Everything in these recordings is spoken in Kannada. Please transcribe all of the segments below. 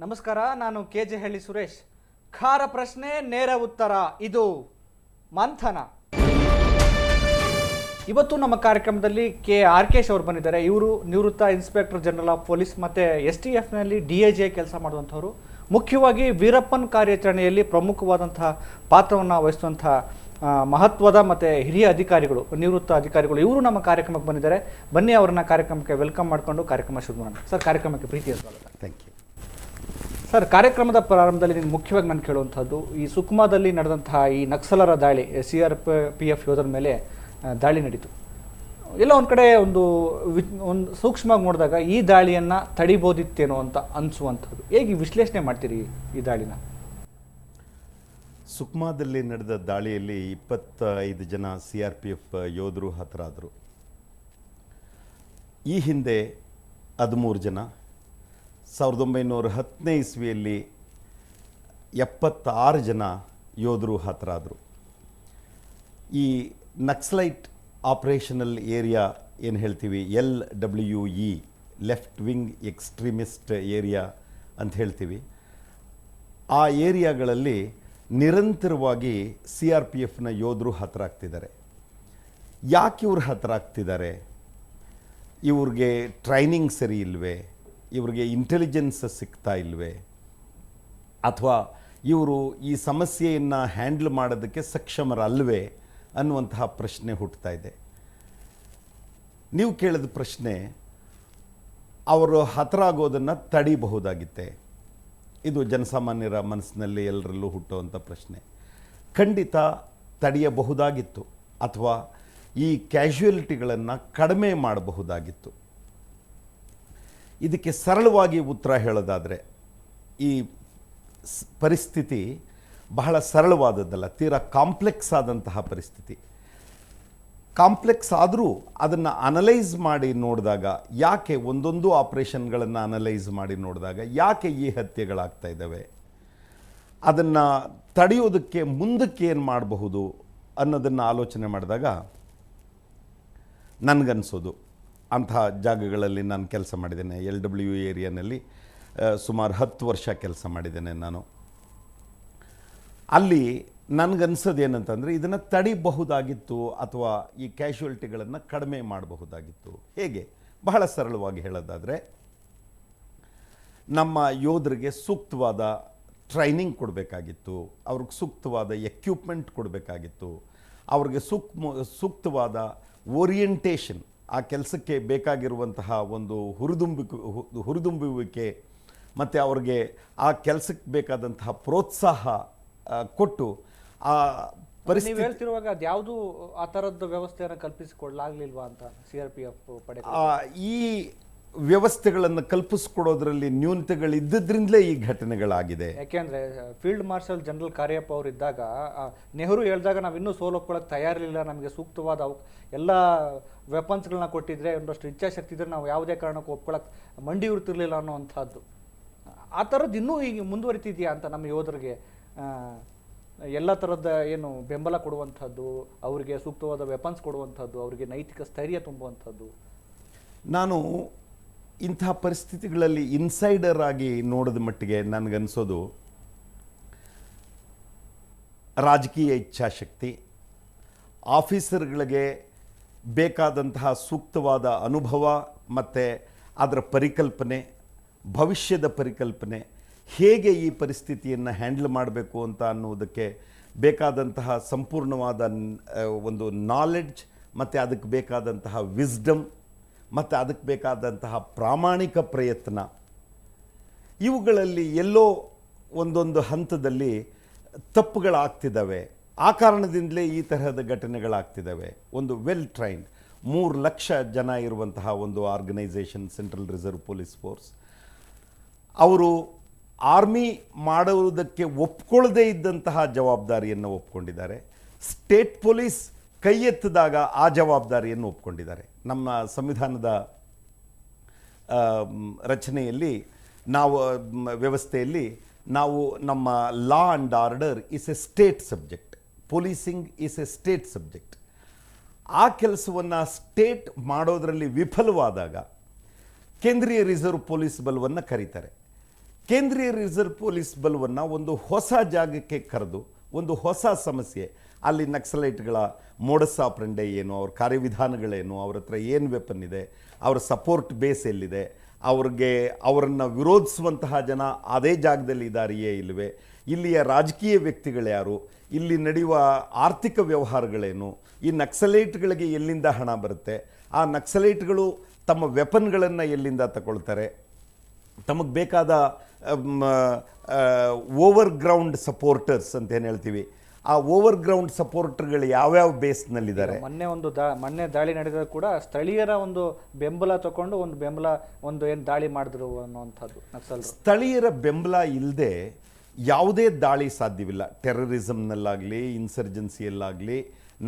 ನಮಸ್ಕಾರ, ನಾನು ಕೆಜೆಹಳ್ಳಿ ಸುರೇಶ್. ಖಾರ ಪ್ರಶ್ನೆ ನೇರ ಉತ್ತರ, ಇದು ಮಂಥನ. ಇವತ್ತು ನಮ್ಮ ಕಾರ್ಯಕ್ರಮದಲ್ಲಿ ಆರ್ ಕೆ ಅವರು ಬಂದಿದ್ದಾರೆ. ಇವರು ನಿವೃತ್ತ ಇನ್ಸ್ಪೆಕ್ಟರ್ ಜನರಲ್ ಆಫ್ ಪೊಲೀಸ್ ಮತ್ತು STFನಲ್ಲಿ DIG ಕೆಲಸ ಮಾಡುವಂಥವ್ರು. ಮುಖ್ಯವಾಗಿ ವೀರಪ್ಪನ್ ಕಾರ್ಯಾಚರಣೆಯಲ್ಲಿ ಪ್ರಮುಖವಾದಂತಹ ಪಾತ್ರವನ್ನು ವಹಿಸುವಂಥ ಮಹತ್ವದ ಮತ್ತು ಹಿರಿಯ ಅಧಿಕಾರಿಗಳು, ನಿವೃತ್ತ ಅಧಿಕಾರಿಗಳು ಇವರು ನಮ್ಮ ಕಾರ್ಯಕ್ರಮಕ್ಕೆ ಬಂದಿದ್ದಾರೆ. ಬನ್ನಿ, ಅವರನ್ನ ಕಾರ್ಯಕ್ರಮಕ್ಕೆ ವೆಲ್ಕಮ್ ಮಾಡಿಕೊಂಡು ಕಾರ್ಯಕ್ರಮ ಶುರು ಮಾಡೋಣ. ಸರ್, ಕಾರ್ಯಕ್ರಮಕ್ಕೆ ಪ್ರೀತಿಯ ಸ್ವಾಗತ. Thank you sir. ಕಾರ್ಯಕ್ರಮದ ಪ್ರಾರಂಭದಲ್ಲಿ ನಿಮ್ಗೆ ಮುಖ್ಯವಾಗಿ ನಾನು ಕೇಳುವಂಥದ್ದು, ಈ ಸುಕ್ಮಾದಲ್ಲಿ ನಡೆದಂತಹ ಈ ನಕ್ಸಲರ ದಾಳಿ, CRPF ಯೋಧರ ಮೇಲೆ ದಾಳಿ ನಡೀತು. ಎಲ್ಲ ಒಂದು ಕಡೆ ಒಂದು ಸೂಕ್ಷ್ಮವಾಗಿ ನೋಡಿದಾಗ ಈ ದಾಳಿಯನ್ನು ತಡಿಬೋದಿತ್ತೇನೋ ಅಂತ ಅನಿಸುವಂಥದ್ದು. ಹೇಗೆ ವಿಶ್ಲೇಷಣೆ ಮಾಡ್ತೀರಿ ಈ ದಾಳಿನ? ಸುಕ್ಮಾದಲ್ಲಿ ನಡೆದ ದಾಳಿಯಲ್ಲಿ 25 ಜನ CRPF ಯೋಧರು ಹತರಾದರು. ಈ ಹಿಂದೆ 13 ಜನ, 1910ನೇ ಇಸ್ವಿಯಲ್ಲಿ 76 ಜನ ಯೋಧರು ಹತರಾದರು. ಈ ನಕ್ಸಲೈಟ್ ಆಪರೇಷನಲ್ ಏರಿಯಾ ಏನು ಹೇಳ್ತೀವಿ, LWE, left wing extremist area ಅಂತ ಹೇಳ್ತೀವಿ, ಆ ಏರಿಯಾಗಳಲ್ಲಿ ನಿರಂತರವಾಗಿ CRPFನ ಯೋಧರು ಹತರಾಗ್ತಿದ್ದಾರೆ. ಯಾಕೆ ಇವ್ರು ಹತರಾಗ್ತಿದ್ದಾರೆ? ಇವ್ರಿಗೆ ಟ್ರೈನಿಂಗ್ ಸರಿ ಇಲ್ವೇ? ಇವ್ರಿಗೆ ಇಂಟೆಲಿಜೆನ್ಸ್ ಸಿಗ್ತಾ ಇಲ್ವೇ? ಅಥವಾ ಇವರು ಈ ಸಮಸ್ಯೆಯನ್ನು ಹ್ಯಾಂಡಲ್ ಮಾಡೋದಕ್ಕೆ ಸಕ್ಷಮರಲ್ವೇ ಅನ್ನುವಂತಹ ಪ್ರಶ್ನೆ ಹುಟ್ಟುತ್ತಾ ಇದೆ. ನೀವು ಕೇಳಿದ ಪ್ರಶ್ನೆ, ಅವರು ಹತರಾಗೋದನ್ನು ತಡಿಬಹುದಾಗಿತ್ತೆ? ಇದು ಜನಸಾಮಾನ್ಯರ ಮನಸ್ಸಿನಲ್ಲಿ ಎಲ್ಲರಲ್ಲೂ ಹುಟ್ಟುವಂಥ ಪ್ರಶ್ನೆ. ಖಂಡಿತ ತಡೆಯಬಹುದಾಗಿತ್ತು, ಅಥವಾ ಈ ಕ್ಯಾಶುಯಾಲಿಟಿಗಳನ್ನು ಕಡಿಮೆ ಮಾಡಬಹುದಾಗಿತ್ತು. ಇದಕ್ಕೆ ಸರಳವಾಗಿ ಉತ್ತರ ಹೇಳೋದಾದರೆ, ಈ ಪರಿಸ್ಥಿತಿ ಬಹಳ ಸರಳವಾದದ್ದಲ್ಲ, ತೀರಾ ಕಾಂಪ್ಲೆಕ್ಸ್ ಆದಂತಹ ಪರಿಸ್ಥಿತಿ. ಕಾಂಪ್ಲೆಕ್ಸ್ ಆದರೂ ಅದನ್ನು ಅನಲೈಸ್ ಮಾಡಿ ನೋಡಿದಾಗ, ಯಾಕೆ ಒಂದೊಂದು ಆಪರೇಷನ್ಗಳನ್ನು ಅನಲೈಸ್ ಮಾಡಿ ನೋಡಿದಾಗ ಯಾಕೆ ಈ ಹತ್ಯೆಗಳಾಗ್ತಾ ಇದ್ದಾವೆ, ಅದನ್ನು ತಡೆಯೋದಕ್ಕೆ ಮುಂದಕ್ಕೆ ಏನು ಮಾಡಬಹುದು ಅನ್ನೋದನ್ನು ಆಲೋಚನೆ ಮಾಡಿದಾಗ ನನಗನ್ಸೋದು, ಅಂತಹ ಜಾಗಗಳಲ್ಲಿ ನಾನು ಕೆಲಸ ಮಾಡಿದ್ದೇನೆ. LWE ಏರಿಯಾನಲ್ಲಿ ಸುಮಾರು 10 ವರ್ಷ ಕೆಲಸ ಮಾಡಿದ್ದೇನೆ ನಾನು. ಅಲ್ಲಿ ನನಗನ್ಸೋದು ಏನಂತಂದರೆ, ಇದನ್ನು ತಡಿಬಹುದಾಗಿತ್ತು ಅಥವಾ ಈ ಕ್ಯಾಶುಯಾಲಿಟಿಗಳನ್ನು ಕಡಿಮೆ ಮಾಡಬಹುದಾಗಿತ್ತು. ಹೇಗೆ? ಬಹಳ ಸರಳವಾಗಿ ಹೇಳೋದಾದರೆ, ನಮ್ಮ ಯೋಧರಿಗೆ ಸೂಕ್ತವಾದ ಟ್ರೈನಿಂಗ್ ಕೊಡಬೇಕಾಗಿತ್ತು, ಅವ್ರಿಗೆ ಸೂಕ್ತವಾದ ಎಕ್ವಿಪ್ಮೆಂಟ್ ಕೊಡಬೇಕಾಗಿತ್ತು, ಅವ್ರಿಗೆ ಸೂಕ್ತವಾದ ಓರಿಯೆಂಟೇಷನ್, ಆ ಕೆಲಸಕ್ಕೆ ಬೇಕಾಗಿರುವಂತಹ ಒಂದು ಹುರಿದುಂಬುವಿಕೆ ಮತ್ತು ಅವ್ರಿಗೆ ಆ ಕೆಲಸಕ್ಕೆ ಬೇಕಾದಂತಹ ಪ್ರೋತ್ಸಾಹ ಕೊಟ್ಟು ಆ ಪರಿಸ್ಥಿತಿ. ನೀವು ಹೇಳ್ತಿರುವಾಗ ಅದ್ಯಾವುದು ಆ ಥರದ ವ್ಯವಸ್ಥೆಯನ್ನು ಕಲ್ಪಿಸಿಕೊಡ್ಲಾಗ್ಲಿಲ್ವಾ ಅಂತ CRPF ಪಡೆ? ಈ ವ್ಯವಸ್ಥೆಗಳನ್ನು ಕಲ್ಪಿಸ್ಕೊಡೋದ್ರಲ್ಲಿ ನ್ಯೂನತೆಗಳಿದ್ದದ್ರಿಂದಲೇ ಈ ಘಟನೆಗಳಾಗಿದೆ. ಯಾಕೆಂದರೆ ಫೀಲ್ಡ್ ಮಾರ್ಷಲ್ ಜನರಲ್ ಕಾರ್ಯಪ್ಪ ಅವರು ಇದ್ದಾಗ, ನೆಹರು ಹೇಳಿದಾಗ ನಾವು ಇನ್ನೂ ಸೋಲೊಪ್ಕೊಳ್ಳೋಕೆ ತಯಾರಿರಲಿಲ್ಲ, ನಮಗೆ ಸೂಕ್ತವಾದ ಎಲ್ಲ ವೆಪನ್ಸ್ಗಳನ್ನ ಕೊಟ್ಟಿದ್ರೆ, ಒಂದಷ್ಟು ಇಚ್ಛಾಶಕ್ತಿ ಇದ್ದರೆ ನಾವು ಯಾವುದೇ ಕಾರಣಕ್ಕೂ ಒಪ್ಕೊಳ್ಳೋಕೆ ಮಂಡಿ ಇರ್ತಿರ್ಲಿಲ್ಲ ಅನ್ನೋವಂಥದ್ದು. ಆ ಥರದ್ದು ಇನ್ನೂ ಈಗ ಮುಂದುವರಿತಿದೆಯಾ ಅಂತ ನಮ್ಮ ಯೋಧರಿಗೆ ಎಲ್ಲ ಥರದ ಏನು ಬೆಂಬಲ ಕೊಡುವಂಥದ್ದು, ಅವರಿಗೆ ಸೂಕ್ತವಾದ ವೆಪನ್ಸ್ ಕೊಡುವಂಥದ್ದು, ಅವರಿಗೆ ನೈತಿಕ ಸ್ಥೈರ್ಯ ತುಂಬುವಂಥದ್ದು? ನಾನು ಇಂಥ ಪರಿಸ್ಥಿತಿಗಳಲ್ಲಿ ಇನ್ಸೈಡರ್ ಆಗಿ ನೋಡಿದ ಮಟ್ಟಿಗೆ ನನಗನ್ಸೋದು, ರಾಜಕೀಯ ಇಚ್ಛಾಶಕ್ತಿ, ಆಫೀಸರ್ಗಳಿಗೆ ಬೇಕಾದಂತಹ ಸೂಕ್ತವಾದ ಅನುಭವ ಮತ್ತು ಅದರ ಪರಿಕಲ್ಪನೆ, ಭವಿಷ್ಯದ ಪರಿಕಲ್ಪನೆ, ಹೇಗೆ ಈ ಪರಿಸ್ಥಿತಿಯನ್ನು ಹ್ಯಾಂಡಲ್ ಮಾಡಬೇಕು ಅಂತ ಅನ್ನೋದಕ್ಕೆ ಬೇಕಾದಂತಹ ಸಂಪೂರ್ಣವಾದ ಒಂದು ನಾಲೆಡ್ಜ್ ಮತ್ತು ಅದಕ್ಕೆ ಬೇಕಾದಂತಹ ವಿಸ್ಡಮ್ ಮತ್ತು ಅದಕ್ಕೆ ಬೇಕಾದಂತಹ ಪ್ರಾಮಾಣಿಕ ಪ್ರಯತ್ನ, ಇವುಗಳಲ್ಲಿ ಎಲ್ಲೋ ಒಂದೊಂದು ಹಂತದಲ್ಲಿ ತಪ್ಪುಗಳಾಗ್ತಿದ್ದಾವೆ. ಆ ಕಾರಣದಿಂದಲೇ ಈ ತರಹದ ಘಟನೆಗಳಾಗ್ತಿದ್ದಾವೆ. ಒಂದು ವೆಲ್ ಟ್ರೈನ್ಡ್ 3 ಲಕ್ಷ ಜನ ಇರುವಂತಹ ಒಂದು organisation central reserve police force, ಅವರು ಆರ್ಮಿ ಮಾಡುವುದಕ್ಕೆ ಒಪ್ಕೊಳ್ಳದೇ ಇದ್ದಂತಹ ಜವಾಬ್ದಾರಿಯನ್ನು ಒಪ್ಕೊಂಡಿದ್ದಾರೆ. ಸ್ಟೇಟ್ ಪೊಲೀಸ್ ಕೈ ಎತ್ತಿದಾಗ ಆ ಜವಾಬ್ದಾರಿಯನ್ನು ಒಪ್ಕೊಂಡಿದ್ದಾರೆ. ನಮ್ಮ ಸಂವಿಧಾನದ ರಚನೆಯಲ್ಲಿ ನಾವು ವ್ಯವಸ್ಥೆಯಲ್ಲಿ ನಾವು ನಮ್ಮ law and order is A state subject, policing is A state subject. ಆ ಕೆಲಸವನ್ನು ಸ್ಟೇಟ್ ಮಾಡೋದರಲ್ಲಿ ವಿಫಲವಾದಾಗ ಕೇಂದ್ರೀಯ ರಿಸರ್ವ್ ಪೊಲೀಸ್ ಬಲವನ್ನು ಕರೀತಾರೆ. ಕೇಂದ್ರೀಯ ರಿಸರ್ವ್ ಪೊಲೀಸ್ ಬಲವನ್ನು ಒಂದು ಹೊಸ ಜಾಗಕ್ಕೆ ಕರೆದು ಒಂದು ಹೊಸ ಸಮಸ್ಯೆ, ಅಲ್ಲಿ ನಕ್ಸಲೈಟ್ಗಳ ಮೋಡಸ್ ಆಪರೆಂಡೆ ಏನು, ಅವ್ರ ಕಾರ್ಯವಿಧಾನಗಳೇನು, ಅವ್ರ ಹತ್ರ ಏನು ವೆಪನ್ ಇದೆ, ಅವ್ರ ಸಪೋರ್ಟ್ ಬೇಸ್ ಎಲ್ಲಿದೆ, ಅವರನ್ನು ವಿರೋಧಿಸುವಂತಹ ಜನ ಅದೇ ಜಾಗದಲ್ಲಿ ಇದ್ದಾರೆಯೇ ಇಲ್ಲವೇ, ಇಲ್ಲಿಯ ರಾಜಕೀಯ ವ್ಯಕ್ತಿಗಳು ಯಾರು, ಇಲ್ಲಿ ನಡೆಯುವ ಆರ್ಥಿಕ ವ್ಯವಹಾರಗಳೇನು, ಈ ನಕ್ಸಲೈಟ್ಗಳಿಗೆ ಎಲ್ಲಿಂದ ಹಣ ಬರುತ್ತೆ, ಆ ನಕ್ಸಲೈಟ್ಗಳು ತಮ್ಮ ವೆಪನ್ಗಳನ್ನು ಎಲ್ಲಿಂದ ತಗೊಳ್ತಾರೆ, ತಮಗೆ ಬೇಕಾದ ಓವರ್ ಗ್ರೌಂಡ್ ಸಪೋರ್ಟರ್ಸ್ ಅಂತ ಏನು ಹೇಳ್ತೀವಿ, ಆ ಓವರ್ ಗ್ರೌಂಡ್ ಸಪೋರ್ಟರ್ಗಳು ಯಾವ್ಯಾವ ಬೇಸ್ನಲ್ಲಿದ್ದಾರೆ. ಮೊನ್ನೆ ದಾಳಿ ನಡೆದ ಕೂಡ ಸ್ಥಳೀಯರ ಒಂದು ಬೆಂಬಲ ತಗೊಂಡು ಒಂದು ಏನು ದಾಳಿ ಮಾಡಿದ್ರು ಅನ್ನುವಂಥದ್ದು ನಕ್ಸಲರು. ಸ್ಥಳೀಯರ ಬೆಂಬಲ ಇಲ್ಲದೆ ಯಾವುದೇ ದಾಳಿ ಸಾಧ್ಯವಿಲ್ಲ. ಟೆರರಿಸಮ್ನಲ್ಲಾಗಲಿ, ಇನ್ಸರ್ಜೆನ್ಸಿಯಲ್ಲಾಗಲಿ,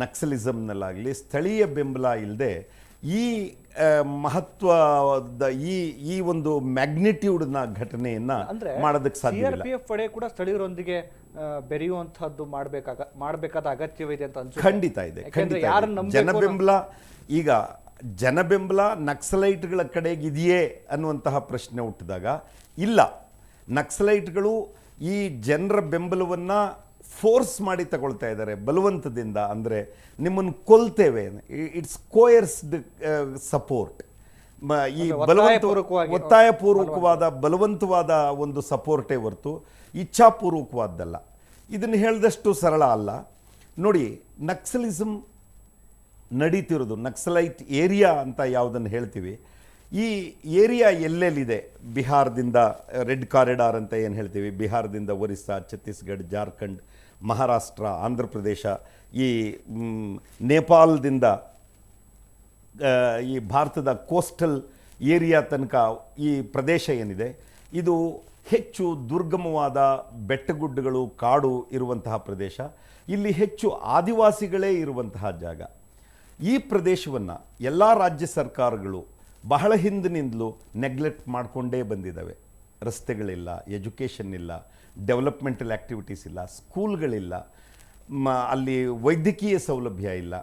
ನಕ್ಸಲಿಸಮ್ನಲ್ಲಾಗಲಿ ಸ್ಥಳೀಯ ಬೆಂಬಲ ಇಲ್ಲದೆ ಈ ಮಹತ್ವದ ಈ ಒಂದು ಮ್ಯಾಗ್ನಿಟ್ಯೂಡ್ನ ಘಟನೆಯನ್ನ ಮಾಡೋದಕ್ಕೆ ಸಾಧ್ಯವಿಲ್ಲ. CRPF ಪಡೆ ಕೂಡ ಸ್ಥಳೀಯರೊಂದಿಗೆ ಬೆರೆಯುವಂತಹದ್ದು ಮಾಡಬೇಕಾದ ಅಗತ್ಯವಿದೆ ಅಂತ ಅನ್ಸುತ್ತೆ. ಖಂಡಿತ ಇದೆ. ಜನಬೆಂಬಲ ನಕ್ಸಲೈಟ್ಗಳ ಕಡೆಗಿದೆಯೇ ಅನ್ನುವಂತಹ ಪ್ರಶ್ನೆ ಹುಟ್ಟಿದಾಗ ಇಲ್ಲ. ನಕ್ಸಲೈಟ್ಗಳು ಈ ಜನರ ಬೆಂಬಲವನ್ನ ಫೋರ್ಸ್ ಮಾಡಿ ತಗೊಳ್ತಾ ಇದ್ದಾರೆ ಬಲವಂತದಿಂದ. ಅಂದರೆ ನಿಮ್ಮನ್ನು ಕೊಲ್ತೇವೆ, ಇಟ್ಸ್ ಕೋಯರ್ಸ್ಡ್ ಸಪೋರ್ಟ್. ಈ ಒತ್ತಾಯಪೂರ್ವಕವಾದ ಬಲವಂತವಾದ ಒಂದು ಸಪೋರ್ಟೇ ಹೊರತು ಇಚ್ಛಾಪೂರ್ವಕವಾದ್ದಲ್ಲ. ಇದನ್ನು ಹೇಳಿದಷ್ಟು ಸರಳ ಅಲ್ಲ. ನೋಡಿ, ನಕ್ಸಲಿಸಮ್ ನಡೀತಿರೋದು, ನಕ್ಸಲೈಟ್ ಏರಿಯಾ ಅಂತ ಯಾವುದನ್ನು ಹೇಳ್ತೀವಿ, ಈ ಏರಿಯಾ ಎಲ್ಲೆಲ್ಲಿದೆ, ಬಿಹಾರದಿಂದ ರೆಡ್ ಕಾರಿಡಾರ್ ಅಂತ ಏನು ಹೇಳ್ತೀವಿ, ಬಿಹಾರದಿಂದ ಒರಿಸ್ಸಾ, ಛತ್ತೀಸ್ಗಢ, ಜಾರ್ಖಂಡ್, ಮಹಾರಾಷ್ಟ್ರ, ಆಂಧ್ರ ಪ್ರದೇಶ, ಈ ನೇಪಾಳದಿಂದ ಈ ಭಾರತದ ಕೋಸ್ಟಲ್ ಏರಿಯಾ ತನಕ ಈ ಪ್ರದೇಶ ಏನಿದೆ, ಇದು ಹೆಚ್ಚು ದುರ್ಗಮವಾದ ಬೆಟ್ಟಗುಡ್ಡಗಳು, ಕಾಡು ಇರುವಂತಹ ಪ್ರದೇಶ. ಇಲ್ಲಿ ಹೆಚ್ಚು ಆದಿವಾಸಿಗಳೇ ಇರುವಂತಹ ಜಾಗ. ಈ ಪ್ರದೇಶವನ್ನು ಎಲ್ಲ ರಾಜ್ಯ ಸರ್ಕಾರಗಳು ಬಹಳ ಹಿಂದಿನಿಂದಲೂ ನೆಗ್ಲೆಕ್ಟ್ ಮಾಡಿಕೊಂಡೇ ಬಂದಿದ್ದಾವೆ. ರಸ್ತೆಗಳಿಲ್ಲ, ಎಜುಕೇಷನ್ ಇಲ್ಲ, ಡೆವಲಪ್ಮೆಂಟಲ್ ಆ್ಯಕ್ಟಿವಿಟೀಸ್ ಇಲ್ಲ, ಸ್ಕೂಲ್ಗಳಿಲ್ಲ, ಅಲ್ಲಿ ವೈದ್ಯಕೀಯ ಸೌಲಭ್ಯ ಇಲ್ಲ.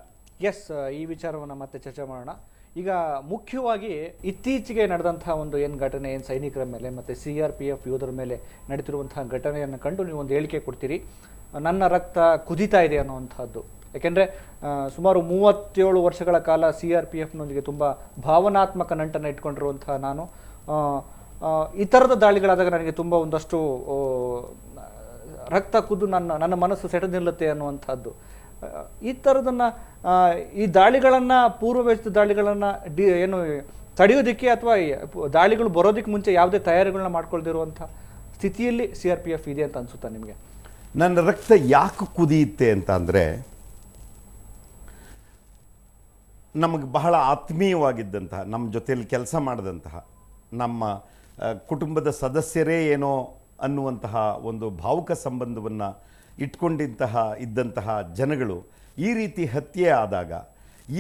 ಎಸ್, ಈ ವಿಚಾರವನ್ನು ಮತ್ತೆ ಚರ್ಚೆ ಮಾಡೋಣ. ಈಗ ಮುಖ್ಯವಾಗಿ ಇತ್ತೀಚೆಗೆ ನಡೆದಂತಹ ಒಂದು ಏನು ಘಟನೆ, ಏನು ಸೈನಿಕರ ಮೇಲೆ ಮತ್ತು CRPF ಯೋಧರ ಮೇಲೆ ನಡೀತಿರುವಂತಹ ಘಟನೆಯನ್ನು ಕಂಡು ನೀವು ಒಂದು ಹೇಳಿಕೆ ಕೊಡ್ತೀರಿ, ನನ್ನ ರಕ್ತ ಕುದೀತಾ ಇದೆ ಅನ್ನುವಂಥದ್ದು. ಯಾಕೆಂದರೆ ಸುಮಾರು 37 ವರ್ಷಗಳ ಕಾಲ CRPFನೊಂದಿಗೆ ತುಂಬ ಭಾವನಾತ್ಮಕ ನಂಟನ್ನು ಇಟ್ಕೊಂಡಿರುವಂತಹ ನಾನು ಈ ಥರದ ದಾಳಿಗಳಾದಾಗ ನನಗೆ ತುಂಬ ಒಂದಷ್ಟು ರಕ್ತ ಕುದ್ದು ನನ್ನ ಮನಸ್ಸು ಸೆಟೆದು ನಿಲ್ಲುತ್ತೆ ಅನ್ನುವಂಥದ್ದು. ಈ ಥರದನ್ನು ಈ ದಾಳಿಗಳನ್ನು, ಪೂರ್ವವ್ಯವಸ್ಥಿತ ದಾಳಿಗಳನ್ನು ಏನು ತಡೆಯೋದಕ್ಕೆ ಅಥವಾ ದಾಳಿಗಳು ಬರೋದಕ್ಕೆ ಮುಂಚೆ ಯಾವುದೇ ತಯಾರಿಗಳನ್ನ ಮಾಡ್ಕೊಳ್ದಿರುವಂಥ ಸ್ಥಿತಿಯಲ್ಲಿ CRPF ಇದೆ ಅಂತ ಅನಿಸುತ್ತಾ ನಿಮಗೆ? ನನ್ನ ರಕ್ತ ಯಾಕೆ ಕುದಿಯುತ್ತೆ ಅಂತ ಅಂದರೆ, ನಮಗೆ ಬಹಳ ಆತ್ಮೀಯವಾಗಿದ್ದಂತಹ, ನಮ್ಮ ಜೊತೆಯಲ್ಲಿ ಕೆಲಸ ಮಾಡಿದಂತಹ, ನಮ್ಮ ಕುಟುಂಬದ ಸದಸ್ಯರೇ ಏನೋ ಅನ್ನುವಂತಹ ಒಂದು ಭಾವುಕ ಸಂಬಂಧವನ್ನು ಇದ್ದಂತಹ ಜನಗಳು ಈ ರೀತಿ ಹತ್ಯೆ ಆದಾಗ,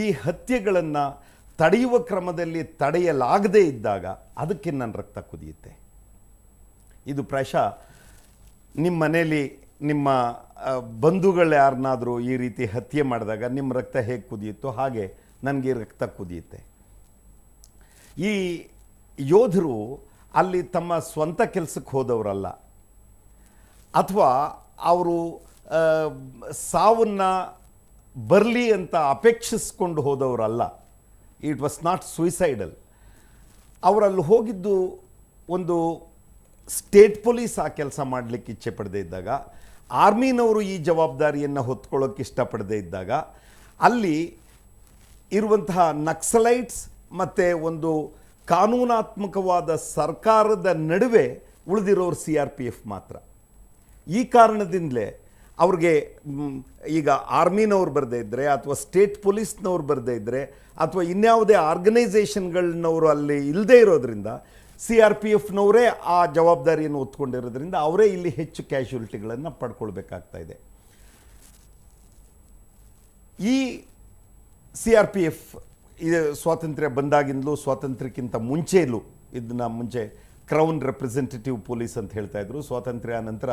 ಈ ಹತ್ಯೆಗಳನ್ನು ತಡೆಯುವ ಕ್ರಮದಲ್ಲಿ ತಡೆಯಲಾಗದೇ ಇದ್ದಾಗ ಅದಕ್ಕೆ ನನ್ನ ರಕ್ತ ಕುದಿಯುತ್ತೆ. ಇದು ಪ್ರಾಯಶಃ ನಿಮ್ಮ ಮನೆಯಲ್ಲಿ ನಿಮ್ಮ ಬಂಧುಗಳು ಯಾರನ್ನಾದರೂ ಈ ರೀತಿ ಹತ್ಯೆ ಮಾಡಿದಾಗ ನಿಮ್ಮ ರಕ್ತ ಹೇಗೆ ಕುದಿಯುತ್ತೋ ಹಾಗೆ ನನಗೆ ರಕ್ತ ಕುದಿಯುತ್ತೆ. ಈ ಯೋಧರು ಅಲ್ಲಿ ತಮ್ಮ ಸ್ವಂತ ಕೆಲಸಕ್ಕೆ ಹೋದವರಲ್ಲ, ಅಥವಾ ಅವರು ಸಾವನ್ನು ಬರಲಿ ಅಂತ ಅಪೇಕ್ಷಿಸ್ಕೊಂಡು ಹೋದವರಲ್ಲ. It was not suicidal. ಅವರಲ್ಲಿ ಹೋಗಿದ್ದು ಒಂದು ಸ್ಟೇಟ್ ಪೊಲೀಸ್ ಆ ಕೆಲಸ ಮಾಡಲಿಕ್ಕೆ ಇಚ್ಛೆ ಪಡದೇ ಇದ್ದಾಗ, ಆರ್ಮಿನವರು ಈ ಜವಾಬ್ದಾರಿಯನ್ನು ಹೊತ್ಕೊಳ್ಳೋಕ್ಕೆ ಇಷ್ಟಪಡದೇ ಇದ್ದಾಗ, ಅಲ್ಲಿ ಇರುವಂತಹ ನಕ್ಸಲೈಟ್ಸ್ ಮತ್ತು ಒಂದು ಕಾನೂನಾತ್ಮಕವಾದ ಸರ್ಕಾರದ ನಡುವೆ ಉಳಿದಿರೋರು CRPF ಮಾತ್ರ. ಈ ಕಾರಣದಿಂದಲೇ ಅವ್ರಿಗೆ ಈಗ ಆರ್ಮಿನವ್ರು ಬರದೇ ಇದ್ದರೆ, ಅಥವಾ ಸ್ಟೇಟ್ ಪೊಲೀಸ್ನವ್ರು ಬರದೇ ಇದ್ದರೆ, ಅಥವಾ ಇನ್ಯಾವುದೇ ಆರ್ಗನೈಸೇಷನ್ಗಳನ್ನವರು ಅಲ್ಲಿ ಇಲ್ಲದೇ ಇರೋದ್ರಿಂದ CRPFನವರೇ ಆ ಜವಾಬ್ದಾರಿಯನ್ನು ಹೊತ್ಕೊಂಡಿರೋದ್ರಿಂದ ಅವರೇ ಇಲ್ಲಿ ಹೆಚ್ಚು ಕ್ಯಾಶುಯಾಲಿಟಿಗಳನ್ನು ಪಡ್ಕೊಳ್ಬೇಕಾಗ್ತಾ ಇದೆ. ಈ CRPF ಸ್ವಾತಂತ್ರ್ಯ ಬಂದಾಗಿಂದಲೂ, ಸ್ವಾತಂತ್ರ್ಯಕ್ಕಿಂತ ಮುಂಚೆಯಲ್ಲೂ, ಇದನ್ನು ಮುಂಚೆ ಕ್ರೌನ್ ರೆಪ್ರೆಸೆಂಟೇಟಿವ್ ಪೊಲೀಸ್ ಅಂತ ಹೇಳ್ತಾ ಇದ್ರು. ಸ್ವಾತಂತ್ರ್ಯ ನಂತರ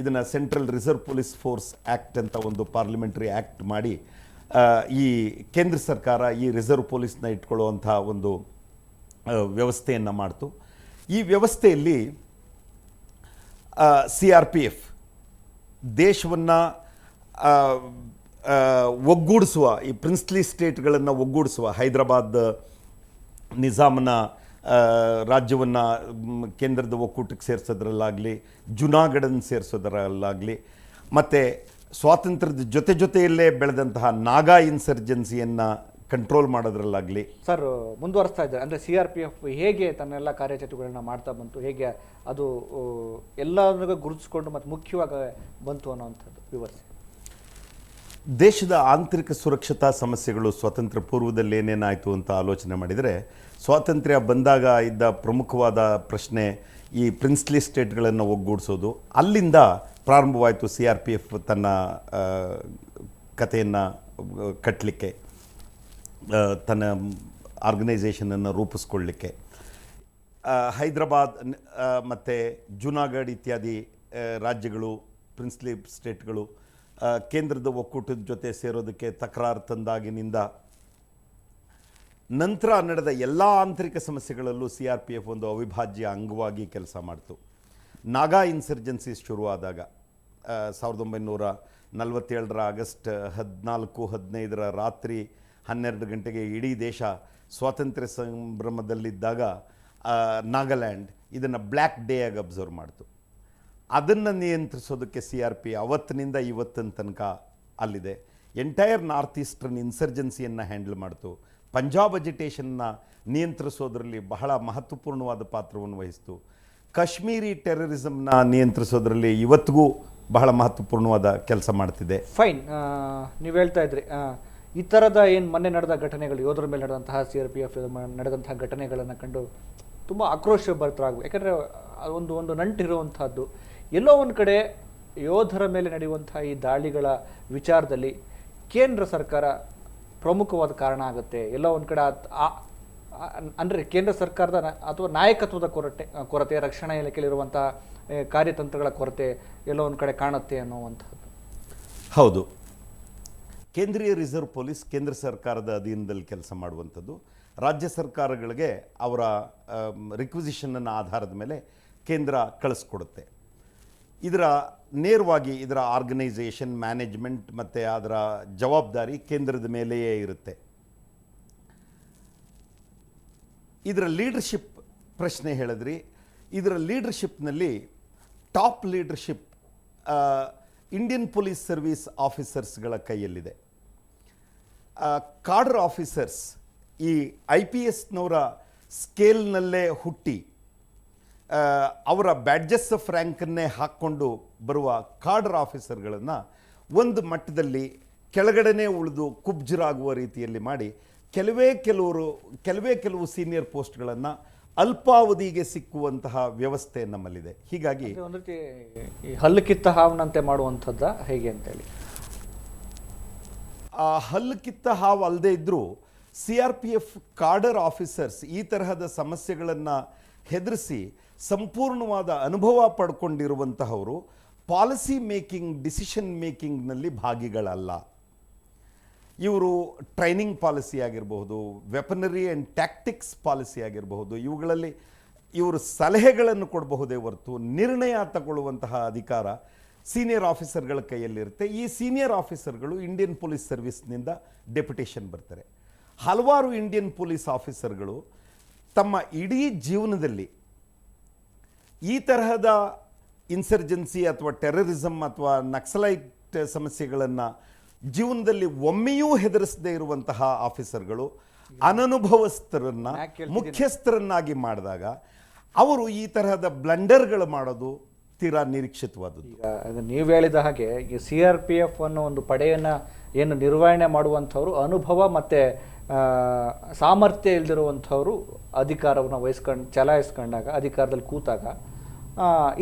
ಇದನ್ನು central reserve police force act ಅಂತ ಒಂದು ಪಾರ್ಲಿಮೆಂಟ್ರಿ ಆ್ಯಕ್ಟ್ ಮಾಡಿ ಈ ಕೇಂದ್ರ ಸರ್ಕಾರ ಈ ರಿಸರ್ವ್ ಪೊಲೀಸ್ನ ಇಟ್ಕೊಳ್ಳುವಂಥ ಒಂದು ವ್ಯವಸ್ಥೆಯನ್ನು ಮಾಡ್ತು. ಈ ವ್ಯವಸ್ಥೆಯಲ್ಲಿ CRPF ದೇಶವನ್ನು ಒಗ್ಗೂಡಿಸುವ, ಈ ಪ್ರಿನ್ಸ್ಲಿ ಸ್ಟೇಟ್ಗಳನ್ನು ಒಗ್ಗೂಡಿಸುವ, ಹೈದರಾಬಾದ್ ನಿಜಾಮನ ರಾಜ್ಯವನ್ನು ಕೇಂದ್ರದ ಒಕ್ಕೂಟಕ್ಕೆ ಸೇರಿಸೋದ್ರಲ್ಲಾಗಲಿ, ಜುನಾಗಢನ್ನು ಸೇರಿಸೋದ್ರಲ್ಲಾಗಲಿ, ಮತ್ತು ಸ್ವಾತಂತ್ರ್ಯದ ಜೊತೆಯಲ್ಲೇ ಬೆಳೆದಂತಹ ನಾಗಾ ಇನ್ಸರ್ಜೆನ್ಸಿಯನ್ನು ಕಂಟ್ರೋಲ್ ಮಾಡೋದ್ರಲ್ಲಾಗಲಿ. ಸರ್, ಮುಂದುವರಿಸ್ತಾ ಇದ್ದಾರೆ ಅಂದರೆ CRPF ಹೇಗೆ ತನ್ನೆಲ್ಲ ಕಾರ್ಯಚಟುವಟಿಕೆಗಳನ್ನ ಮಾಡ್ತಾ ಬಂತು, ಹೇಗೆ ಅದು ಎಲ್ಲರಿಗೂ ಗುರುತಿಸ್ಕೊಂಡು ಮತ್ತು ಮುಖ್ಯವಾಗಿ ಬಂತು ಅನ್ನೋವಂಥದ್ದು ವಿವರಿಸಿ. ದೇಶದ ಆಂತರಿಕ ಸುರಕ್ಷತಾ ಸಮಸ್ಯೆಗಳು ಸ್ವಾತಂತ್ರ್ಯ ಪೂರ್ವದಲ್ಲಿ ಏನೇನಾಯಿತು ಅಂತ ಆಲೋಚನೆ ಮಾಡಿದರೆ, ಸ್ವಾತಂತ್ರ್ಯ ಬಂದಾಗ ಇದ್ದ ಪ್ರಮುಖವಾದ ಪ್ರಶ್ನೆ ಈ ಪ್ರಿನ್ಸ್ಲಿ ಸ್ಟೇಟ್ಗಳನ್ನು ಒಗ್ಗೂಡಿಸೋದು. ಅಲ್ಲಿಂದ ಪ್ರಾರಂಭವಾಯಿತು CRPF ತನ್ನ ಕಥೆಯನ್ನು ಕಟ್ಟಲಿಕ್ಕೆ, ತನ್ನ ಆರ್ಗನೈಸೇಷನನ್ನು ರೂಪಿಸ್ಕೊಳ್ಳಿಕ್ಕೆ. ಹೈದರಾಬಾದ್ ಮತ್ತು ಜುನಾಗಢ್ ಇತ್ಯಾದಿ ರಾಜ್ಯಗಳು, ಪ್ರಿನ್ಸ್ಲಿ ಸ್ಟೇಟ್ಗಳು ಕೇಂದ್ರದ ಒಕ್ಕೂಟದ ಜೊತೆ ಸೇರೋದಕ್ಕೆ ತಕರಾರು ತಂದಾಗಿನಿಂದ ನಂತರ ನಡೆದ ಎಲ್ಲ ಆಂತರಿಕ ಸಮಸ್ಯೆಗಳಲ್ಲೂ CRPF ಒಂದು ಅವಿಭಾಜ್ಯ ಅಂಗವಾಗಿ ಕೆಲಸ ಮಾಡಿತು. ನಾಗಾ ಇನ್ಸರ್ಜೆನ್ಸೀಸ್ ಶುರುವಾದಾಗ 1947 ಆಗಸ್ಟ್ 14-15 ರಾತ್ರಿ 12 ಗಂಟೆಗೆ ಇಡೀ ದೇಶ ಸ್ವಾತಂತ್ರ್ಯ ಸಂಭ್ರಮದಲ್ಲಿದ್ದಾಗ ನಾಗಾಲ್ಯಾಂಡ್ ಇದನ್ನು ಬ್ಲ್ಯಾಕ್ ಡೇ ಆಗಿ ಅಬ್ಸರ್ವ್ ಮಾಡ್ತು. ಅದನ್ನು ನಿಯಂತ್ರಿಸೋದಕ್ಕೆ CRP ಅವತ್ತಿನಿಂದ ಇವತ್ತಿನ ತನಕ ಅಲ್ಲಿದೆ. ಎಂಟೈರ್ ನಾರ್ತ್ ಈಸ್ಟರ್ನ್ ಇನ್ಸರ್ಜೆನ್ಸಿಯನ್ನು ಹ್ಯಾಂಡಲ್ ಮಾಡ್ತು. ಪಂಜಾಬ್ ಅಜಿಟೇಷನ್ನ ನಿಯಂತ್ರಿಸೋದ್ರಲ್ಲಿ ಬಹಳ ಮಹತ್ವಪೂರ್ಣವಾದ ಪಾತ್ರವನ್ನು ವಹಿಸ್ತು. ಕಾಶ್ಮೀರಿ ಟೆರರಿಸಮ್ನ ನಿಯಂತ್ರಿಸೋದ್ರಲ್ಲಿ ಇವತ್ತಿಗೂ ಬಹಳ ಮಹತ್ವಪೂರ್ಣವಾದ ಕೆಲಸ ಮಾಡ್ತಿದೆ. ಫೈನ್, ನೀವು ಹೇಳ್ತಾ ಇದ್ರಿ ಈ ಥರದ ಏನು ಮೊನ್ನೆ ನಡೆದ ಘಟನೆಗಳು, ಯೋಧರ ಮೇಲೆ ನಡೆದಂತಹ CRPF ನಡೆದಂತಹ ಘಟನೆಗಳನ್ನು ಕಂಡು ತುಂಬ ಆಕ್ರೋಶಭರಿತರಾಗಬೇಕು. ಯಾಕಂದರೆ ಒಂದು ನಂಟಿರುವಂಥದ್ದು. ಎಲ್ಲೋ ಒಂದು ಕಡೆ ಯೋಧರ ಮೇಲೆ ನಡೆಯುವಂತಹ ಈ ದಾಳಿಗಳ ವಿಚಾರದಲ್ಲಿ ಕೇಂದ್ರ ಸರ್ಕಾರ ಪ್ರಮುಖವಾದ ಕಾರಣ ಆಗುತ್ತೆ. ಎಲ್ಲೋ ಒಂದು ಕಡೆ ಅಂದರೆ ಕೇಂದ್ರ ಸರ್ಕಾರದ ಅಥವಾ ನಾಯಕತ್ವದ ಕೊರತೆ, ರಕ್ಷಣಾ ಇಲಾಖೆಯಲ್ಲಿರುವಂತಹ ಕಾರ್ಯತಂತ್ರಗಳ ಕೊರತೆ ಎಲ್ಲೋ ಒಂದು ಕಡೆ ಕಾಣುತ್ತೆ ಅನ್ನುವಂಥದ್ದು. ಹೌದು, ಕೇಂದ್ರೀಯ ರಿಸರ್ವ್ ಪೊಲೀಸ್ ಕೇಂದ್ರ ಸರ್ಕಾರದ ಅಧೀನದಲ್ಲಿ ಕೆಲಸ ಮಾಡುವಂಥದ್ದು. ರಾಜ್ಯ ಸರ್ಕಾರಗಳಿಗೆ ಅವರ ರಿಕ್ವಿಸಿಷನ್ನ ಆಧಾರದ ಮೇಲೆ ಕೇಂದ್ರ ಕಳಿಸ್ಕೊಡುತ್ತೆ. ನೇರವಾಗಿ ಇದರ ಆರ್ಗನೈಸೇಷನ್, ಮ್ಯಾನೇಜ್ಮೆಂಟ್ ಮತ್ತು ಅದರ ಜವಾಬ್ದಾರಿ ಕೇಂದ್ರದ ಮೇಲೆಯೇ ಇರುತ್ತೆ. ಇದರ ಲೀಡರ್ಶಿಪ್ ಪ್ರಶ್ನೆ ಹೇಳಿದ್ರಿ. ಇದರ ಲೀಡರ್ಶಿಪ್ನಲ್ಲಿ top leadership Indian police service ಆಫೀಸರ್ಸ್ಗಳ ಕೈಯಲ್ಲಿದೆ. ಕಾಡರ್ ಆಫೀಸರ್ಸ್ ಈ IPSನವರ ಸ್ಕೇಲ್ನಲ್ಲೇ ಹುಟ್ಟಿ ಅವರ ಬ್ಯಾಡ್ಜಸ್ ಆಫ್ ರ್ಯಾಂಕನ್ನೇ ಹಾಕ್ಕೊಂಡು ಬರುವ ಕಾಡರ್ ಆಫೀಸರ್ಗಳನ್ನು ಒಂದು ಮಟ್ಟದಲ್ಲಿ ಕೆಳಗಡೆನೇ ಉಳಿದು ಕುಬ್ಜರಾಗುವ ರೀತಿಯಲ್ಲಿ ಮಾಡಿ ಕೆಲವೇ ಕೆಲವು ಸೀನಿಯರ್ ಪೋಸ್ಟ್ಗಳನ್ನು ಅಲ್ಪಾವಧಿಗೆ ಸಿಕ್ಕುವಂತಹ ವ್ಯವಸ್ಥೆ ನಮ್ಮಲ್ಲಿದೆ. ಹೀಗಾಗಿ ಒಂದು ರೀತಿ ಹಲ್ಲು ಕಿತ್ತ ಹಾವನಂತೆ ಮಾಡುವಂಥದ್ದ ಹೇಗೆ ಅಂತೇಳಿ, ಆ ಹಲ್ಲು ಕಿತ್ತ ಹಾವು ಅಲ್ಲದೆ ಇದ್ದರೂ CRPF ಕಾಡರ್ ಆಫೀಸರ್ಸ್ ಈ ತರಹದ ಸಮಸ್ಯೆಗಳನ್ನು ಹೆದರಿಸಿ ಸಂಪೂರ್ಣವಾದ ಅನುಭವ ಪಡ್ಕೊಂಡಿರುವಂತಹವರು ಪಾಲಿಸಿ ಮೇಕಿಂಗ್, ಡಿಸಿಷನ್ ಮೇಕಿಂಗ್ನಲ್ಲಿ ಭಾಗಿಗಳಲ್ಲ. ಇವರು ಟ್ರೈನಿಂಗ್ ಪಾಲಿಸಿ ಆಗಿರಬಹುದು, ವೆಪನರಿ ಆ್ಯಂಡ್ ಟ್ಯಾಕ್ಟಿಕ್ಸ್ ಪಾಲಿಸಿ ಆಗಿರಬಹುದು, ಇವುಗಳಲ್ಲಿ ಇವರು ಸಲಹೆಗಳನ್ನು ಕೊಡಬಹುದೇ ಹೊರತು ನಿರ್ಣಯ ತಗೊಳ್ಳುವಂತಹ ಅಧಿಕಾರ ಸೀನಿಯರ್ ಆಫೀಸರ್ಗಳ ಕೈಯಲ್ಲಿರುತ್ತೆ. ಈ ಸೀನಿಯರ್ ಆಫೀಸರ್ಗಳು ಇಂಡಿಯನ್ ಪೊಲೀಸ್ ಸರ್ವಿಸ್ನಿಂದ ಡೆಪ್ಯುಟೇಷನ್ ಬರ್ತಾರೆ. ಹಲವಾರು ಇಂಡಿಯನ್ ಪೊಲೀಸ್ ಆಫೀಸರ್ಗಳು ತಮ್ಮ ಇಡೀ ಜೀವನದಲ್ಲಿ ಈ ತರಹದ ಇನ್ಸರ್ಜೆನ್ಸಿ ಅಥವಾ ಟೆರರಿಸಮ್ ಅಥವಾ ನಕ್ಸಲೈಟ್ ಸಮಸ್ಯೆಗಳನ್ನು ಜೀವನದಲ್ಲಿ ಒಮ್ಮೆಯೂ ಹೆದರಿಸದೇ ಇರುವಂತಹ ಆಫೀಸರ್ಗಳು ಅನನುಭವಸ್ಥರನ್ನು ಮುಖ್ಯಸ್ಥರನ್ನಾಗಿ ಮಾಡಿದಾಗ ಅವರು ಈ ತರಹದ ಬ್ಲಂಡರ್ಗಳು ಮಾಡೋದು ತೀರಾ ನಿರೀಕ್ಷಿತವಾದದ್ದು. ಈಗ ನೀವು ಹೇಳಿದ ಹಾಗೆ ಈ CRPF ಅನ್ನೋ ಒಂದು ಪಡೆಯನ್ನು ಏನು ನಿರ್ವಹಣೆ ಮಾಡುವಂಥವ್ರು ಅನುಭವ ಮತ್ತು ಸಾಮರ್ಥ್ಯ ಇಲ್ಲದಿರುವಂಥವರು ಅಧಿಕಾರವನ್ನು ಚಲಾಯಿಸ್ಕೊಂಡಾಗ, ಅಧಿಕಾರದಲ್ಲಿ ಕೂತಾಗ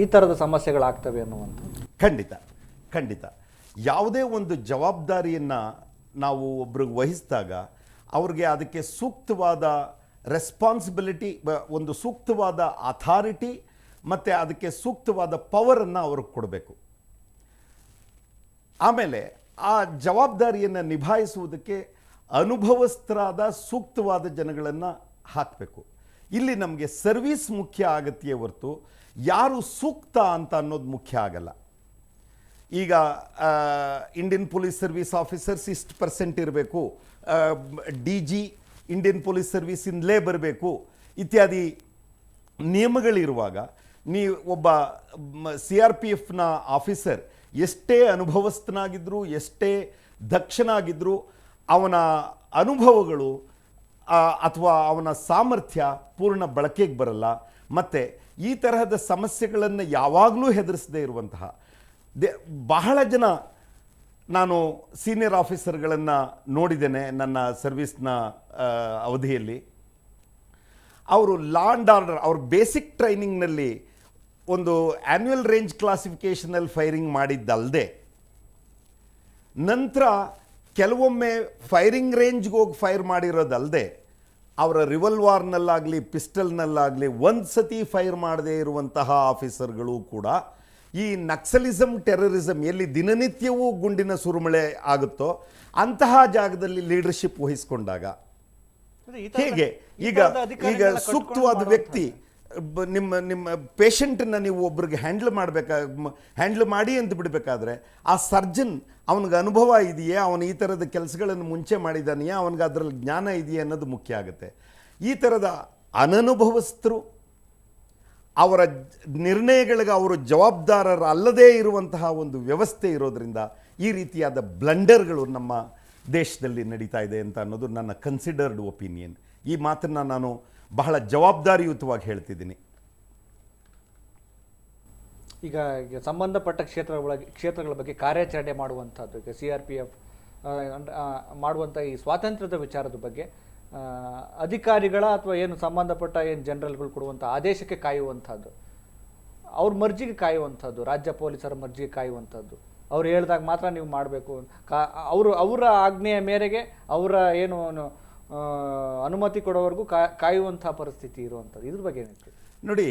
ಈ ಥರದ ಸಮಸ್ಯೆಗಳಾಗ್ತವೆ ಅನ್ನುವಂಥದ್ದು. ಖಂಡಿತ ಯಾವುದೇ ಒಂದು ಜವಾಬ್ದಾರಿಯನ್ನು ನಾವು ಒಬ್ರಿಗೆ ವಹಿಸಿದಾಗ ಅವ್ರಿಗೆ ಅದಕ್ಕೆ ಸೂಕ್ತವಾದ ರೆಸ್ಪಾನ್ಸಿಬಿಲಿಟಿ, ಒಂದು ಸೂಕ್ತವಾದ ಅಥಾರಿಟಿ ಮತ್ತು ಅದಕ್ಕೆ ಸೂಕ್ತವಾದ ಪವರನ್ನು ಅವ್ರಿಗೆ ಕೊಡಬೇಕು. ಆಮೇಲೆ ಆ ಜವಾಬ್ದಾರಿಯನ್ನು ನಿಭಾಯಿಸುವುದಕ್ಕೆ ಅನುಭವಸ್ಥರಾದ ಸೂಕ್ತವಾದ ಜನಗಳನ್ನು ಹಾಕಬೇಕು. ಇಲ್ಲಿ ನಮಗೆ ಸರ್ವಿಸ್ ಮುಖ್ಯ ಆಗತ್ತೆಯೇ ಹೊರತು ಯಾರು ಸೂಕ್ತ ಅಂತ ಅನ್ನೋದು ಮುಖ್ಯ ಆಗಲ್ಲ. ಈಗ ಇಂಡಿಯನ್ ಪೊಲೀಸ್ ಸರ್ವಿಸ್ ಆಫೀಸರ್ಸ್ ಇಷ್ಟು ಪರ್ಸೆಂಟ್ ಇರಬೇಕು, DG ಇಂಡಿಯನ್ ಪೊಲೀಸ್ ಸರ್ವಿಸಿಂದಲೇ ಬರಬೇಕು ಇತ್ಯಾದಿ ನಿಯಮಗಳಿರುವಾಗ ನೀವು ಒಬ್ಬ CRPFನ ಆಫೀಸರ್ ಎಷ್ಟೇ ಅನುಭವಸ್ಥನಾಗಿದ್ದರೂ ಎಷ್ಟೇ ದಕ್ಷನಾಗಿದ್ದರೂ ಅವನ ಅನುಭವಗಳು ಅಥವಾ ಅವನ ಸಾಮರ್ಥ್ಯ ಪೂರ್ಣ ಬಳಕೆಗೆ ಬರಲ್ಲ. ಮತ್ತು ಈ ತರಹದ ಸಮಸ್ಯೆಗಳನ್ನು ಯಾವಾಗಲೂ ಹೆದರಿಸದೇ ಇರುವಂತಹ ಬಹಳ ಜನ ನಾನು ಸೀನಿಯರ್ ಆಫೀಸರ್ಗಳನ್ನು ನೋಡಿದ್ದೇನೆ ನನ್ನ ಸರ್ವಿಸ್ನ ಅವಧಿಯಲ್ಲಿ. ಅವರು ಲಾ ಆ್ಯಂಡ್ ಆರ್ಡರ್ ಅವ್ರ ಬೇಸಿಕ್ ಟ್ರೈನಿಂಗ್ನಲ್ಲಿ ಒಂದು ಆ್ಯನ್ಯುವಲ್ ರೇಂಜ್ ಕ್ಲಾಸಿಫಿಕೇಷನಲ್ಲಿ ಫೈರಿಂಗ್ ಮಾಡಿದ್ದಲ್ಲದೆ ನಂತರ ಕೆಲವೊಮ್ಮೆ ಫೈರಿಂಗ್ ರೇಂಜ್ಗೆ ಹೋಗಿ ಫೈರ್ ಮಾಡಿರೋದಲ್ಲದೆ ಅವರ ರಿವಲ್ವಾರ್ನಲ್ಲಾಗಲಿ ಪಿಸ್ಟಲ್ನಲ್ಲಾಗಲಿ ಒಂದು ಸತಿ ಫೈರ್ ಮಾಡದೇ ಇರುವಂತಹ ಆಫೀಸರ್ಗಳು ಕೂಡ ಈ ನಕ್ಸಲಿಸಮ್ ಟೆರರಿಸಮ್ ಎಲ್ಲಿ ದಿನನಿತ್ಯವೂ ಗುಂಡಿನ ಸುರುಮಳೆ ಆಗುತ್ತೋ ಅಂತಹ ಜಾಗದಲ್ಲಿ ಲೀಡರ್ಶಿಪ್ ವಹಿಸ್ಕೊಂಡಾಗ ಹೇಗೆ ಈಗ ಸೂಕ್ತವಾದ ವ್ಯಕ್ತಿ ನಿಮ್ಮ ಪೇಷಂಟನ್ನು ನೀವು ಒಬ್ರಿಗೆ ಹ್ಯಾಂಡ್ಲ್ ಮಾಡಿ ಅಂತ ಬಿಡಬೇಕಾದ್ರೆ ಆ ಸರ್ಜನ್ ಅವನಿಗೆ ಅನುಭವ ಇದೆಯೇ, ಅವನು ಈ ಥರದ ಕೆಲಸಗಳನ್ನು ಮುಂಚೆ ಮಾಡಿದ್ದಾನೆಯೇ, ಅವನಿಗೆ ಅದರಲ್ಲಿ ಜ್ಞಾನ ಇದೆಯೇ ಅನ್ನೋದು ಮುಖ್ಯ ಆಗುತ್ತೆ. ಈ ಥರದ ಅನನುಭವಸ್ಥರು ಅವರ ನಿರ್ಣಯಗಳಿಗೆ ಅವರು ಜವಾಬ್ದಾರರಲ್ಲದೇ ಇರುವಂತಹ ಒಂದು ವ್ಯವಸ್ಥೆ ಇರೋದರಿಂದ ಈ ರೀತಿಯಾದ ಬ್ಲಂಡರ್ಗಳು ನಮ್ಮ ದೇಶದಲ್ಲಿ ನಡೀತಾ ಇದೆ ಅಂತ ಅನ್ನೋದು ನನ್ನ ಕನ್ಸಿಡರ್ಡ್ ಒಪಿನಿಯನ್. ಈ ಮಾತನ್ನು ನಾನು ಬಹಳ ಜವಾಬ್ದಾರಿಯುತವಾಗಿ ಹೇಳ್ತಿದ್ದೀನಿ. ಈಗ ಸಂಬಂಧಪಟ್ಟ ಕ್ಷೇತ್ರಗಳ ಬಗ್ಗೆ ಕಾರ್ಯಾಚರಣೆ ಮಾಡುವಂಥದ್ದು, ಈಗ CRPF ಮಾಡುವಂಥ ಈ ಸ್ವಾತಂತ್ರ್ಯದ ವಿಚಾರದ ಬಗ್ಗೆ ಅಧಿಕಾರಿಗಳ ಅಥವಾ ಏನು ಸಂಬಂಧಪಟ್ಟ ಏನು ಜನರಲ್ಗಳು ಕೊಡುವಂಥ ಆದೇಶಕ್ಕೆ ಕಾಯುವಂಥದ್ದು, ಅವ್ರ ಮರ್ಜಿಗೆ ಕಾಯುವಂಥದ್ದು, ರಾಜ್ಯ ಪೊಲೀಸರ ಮರ್ಜಿಗೆ ಕಾಯುವಂಥದ್ದು, ಅವ್ರು ಹೇಳಿದಾಗ ಮಾತ್ರ ನೀವು ಮಾಡಬೇಕು, ಅವರ ಆಜ್ಞೆಯ ಮೇರೆಗೆ ಅವರ ಏನು ಅನುಮತಿ ಕೊಡೋವರೆಗೂ ಕಾಯುವಂಥ ಪರಿಸ್ಥಿತಿ ಇರುವಂಥದ್ದು, ಇದ್ರ ಬಗ್ಗೆ ಏನಿತ್ತು ನೋಡಿ.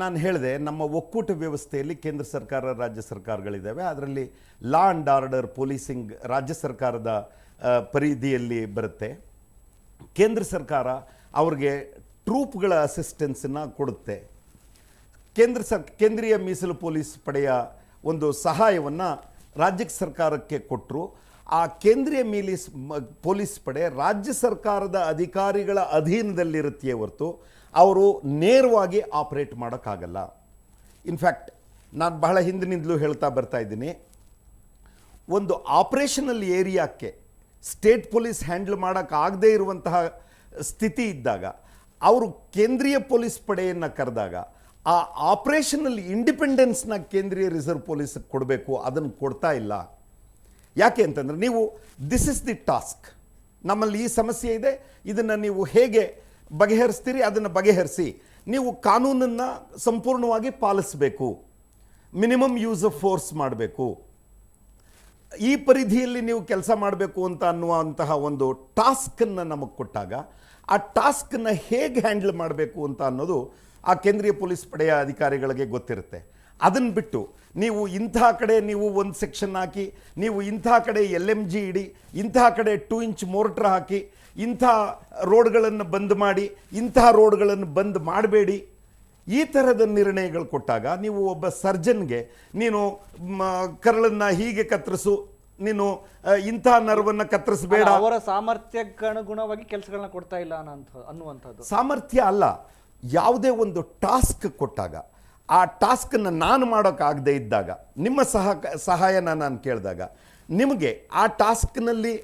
ನಾನು ಹೇಳಿದೆ, ನಮ್ಮ ಒಕ್ಕೂಟ ವ್ಯವಸ್ಥೆಯಲ್ಲಿ ಕೇಂದ್ರ ಸರ್ಕಾರ ರಾಜ್ಯ ಸರ್ಕಾರಗಳಿದ್ದಾವೆ. ಅದರಲ್ಲಿ ಲಾ ಆ್ಯಂಡ್ ಆರ್ಡರ್ ಪೊಲೀಸಿಂಗ್ ರಾಜ್ಯ ಸರ್ಕಾರದ ಪರಿಧಿಯಲ್ಲಿ ಬರುತ್ತೆ. ಕೇಂದ್ರ ಸರ್ಕಾರ ಅವ್ರಿಗೆ ಟ್ರೂಪ್ಗಳ ಅಸಿಸ್ಟೆನ್ಸನ್ನು ಕೊಡುತ್ತೆ. ಕೇಂದ್ರೀಯ ಮೀಸಲು ಪೊಲೀಸ್ ಪಡೆಯ ಒಂದು ಸಹಾಯವನ್ನು ರಾಜ್ಯ ಸರ್ಕಾರಕ್ಕೆ ಕೊಟ್ಟರು. ಆ ಕೇಂದ್ರೀಯ ಪೊಲೀಸ್ ಪಡೆ ರಾಜ್ಯ ಸರ್ಕಾರದ ಅಧಿಕಾರಿಗಳ ಅಧೀನದಲ್ಲಿರುತ್ತೆಯೇ ಹೊರತು ಅವರು ನೇರವಾಗಿ ಆಪರೇಟ್ ಮಾಡೋಕ್ಕಾಗಲ್ಲ. ಇನ್ಫ್ಯಾಕ್ಟ್ ನಾನು ಬಹಳ ಹಿಂದಿನಿಂದಲೂ ಹೇಳ್ತಾ ಬರ್ತಾ ಇದ್ದೀನಿ, ಒಂದು ಆಪರೇಷನಲ್ ಏರಿಯಾಕ್ಕೆ ಸ್ಟೇಟ್ ಪೊಲೀಸ್ ಹ್ಯಾಂಡಲ್ ಮಾಡೋಕ್ಕಾಗದೇ ಇರುವಂತಹ ಸ್ಥಿತಿ ಇದ್ದಾಗ ಅವರು ಕೇಂದ್ರೀಯ ಪೊಲೀಸ್ ಪಡೆಯನ್ನು ಕರೆದಾಗ ಆ ಆಪರೇಷನಲ್ ಇಂಡಿಪೆಂಡೆನ್ಸ್ನ ಕೇಂದ್ರೀಯ ರಿಸರ್ವ್ ಪೊಲೀಸ್ಗೆ ಕೊಡಬೇಕು. ಅದನ್ನು ಕೊಡ್ತಾ ಇಲ್ಲ. ಯಾಕೆ ಅಂತಂದರೆ ನೀವು ದಿಸ್ ಇಸ್ ದಿ ಟಾಸ್ಕ್, ನಮ್ಮಲ್ಲಿ ಈ ಸಮಸ್ಯೆ ಇದೆ, ಇದನ್ನು ನೀವು ಹೇಗೆ ಬಗೆಹರಿಸ್ತೀರಿ ಅದನ್ನು ಬಗೆಹರಿಸಿ, ನೀವು ಕಾನೂನನ್ನು ಸಂಪೂರ್ಣವಾಗಿ ಪಾಲಿಸಬೇಕು, ಮಿನಿಮಮ್ ಯೂಸ್ ಆಫ್ ಫೋರ್ಸ್ ಮಾಡಬೇಕು, ಈ ಪರಿಧಿಯಲ್ಲಿ ನೀವು ಕೆಲಸ ಮಾಡಬೇಕು ಅಂತ ಅನ್ನುವಂತಹ ಒಂದು ಟಾಸ್ಕನ್ನು ನಮಗೆ ಕೊಟ್ಟಾಗ ಆ ಟಾಸ್ಕನ್ನು ಹೇಗೆ ಹ್ಯಾಂಡಲ್ ಮಾಡಬೇಕು ಅಂತ ಅನ್ನೋದು ಆ ಕೇಂದ್ರೀಯ ಪೊಲೀಸ್ ಪಡೆಯ ಅಧಿಕಾರಿಗಳಿಗೆ ಗೊತ್ತಿರುತ್ತೆ. ಅದನ್ನು ಬಿಟ್ಟು ನೀವು ಇಂಥ ಕಡೆ ನೀವು ಒಂದು ಸೆಕ್ಷನ್ ಹಾಕಿ, ನೀವು ಇಂಥ ಕಡೆ LMG ಇಡಿ, ಇಂಥ ಕಡೆ 2 ಇಂಚ್ ಮೋರ್ಟರ್ ಹಾಕಿ, ಇಂಥ ರೋಡ್ಗಳನ್ನು ಬಂದ್ ಮಾಡಿ, ಇಂಥ ರೋಡ್ಗಳನ್ನು ಬಂದ್ ಮಾಡಬೇಡಿ, ಈ ಥರದ ನಿರ್ಣಯಗಳು ಕೊಟ್ಟಾಗ ನೀವು ಒಬ್ಬ ಸರ್ಜನ್ಗೆ ನೀನು ಕರಳನ್ನು ಹೀಗೆ ಕತ್ತರಿಸು, ನೀನು ಇಂಥ ನರ್ವನ್ನು ಕತ್ತರಿಸಬೇಡ, ಅವರ ಸಾಮರ್ಥ್ಯಕ್ಕೆ ಅನುಗುಣವಾಗಿ ಕೆಲಸಗಳನ್ನ ಕೊಡ್ತಾ ಇಲ್ಲ ಅನ್ನುವಂಥದ್ದು. ಸಾಮರ್ಥ್ಯ ಅಲ್ಲ, ಯಾವುದೇ ಒಂದು ಟಾಸ್ಕ್ ಕೊಟ್ಟಾಗ ಆ ಟಾಸ್ಕನ್ನು ನಾನು ಮಾಡೋಕ್ಕಾಗದೇ ಇದ್ದಾಗ ನಿಮ್ಮ ಸಹಾಯನ ನಾನು ಕೇಳಿದಾಗ ನಿಮಗೆ ಆ ಟಾಸ್ಕ್ನಲ್ಲಿ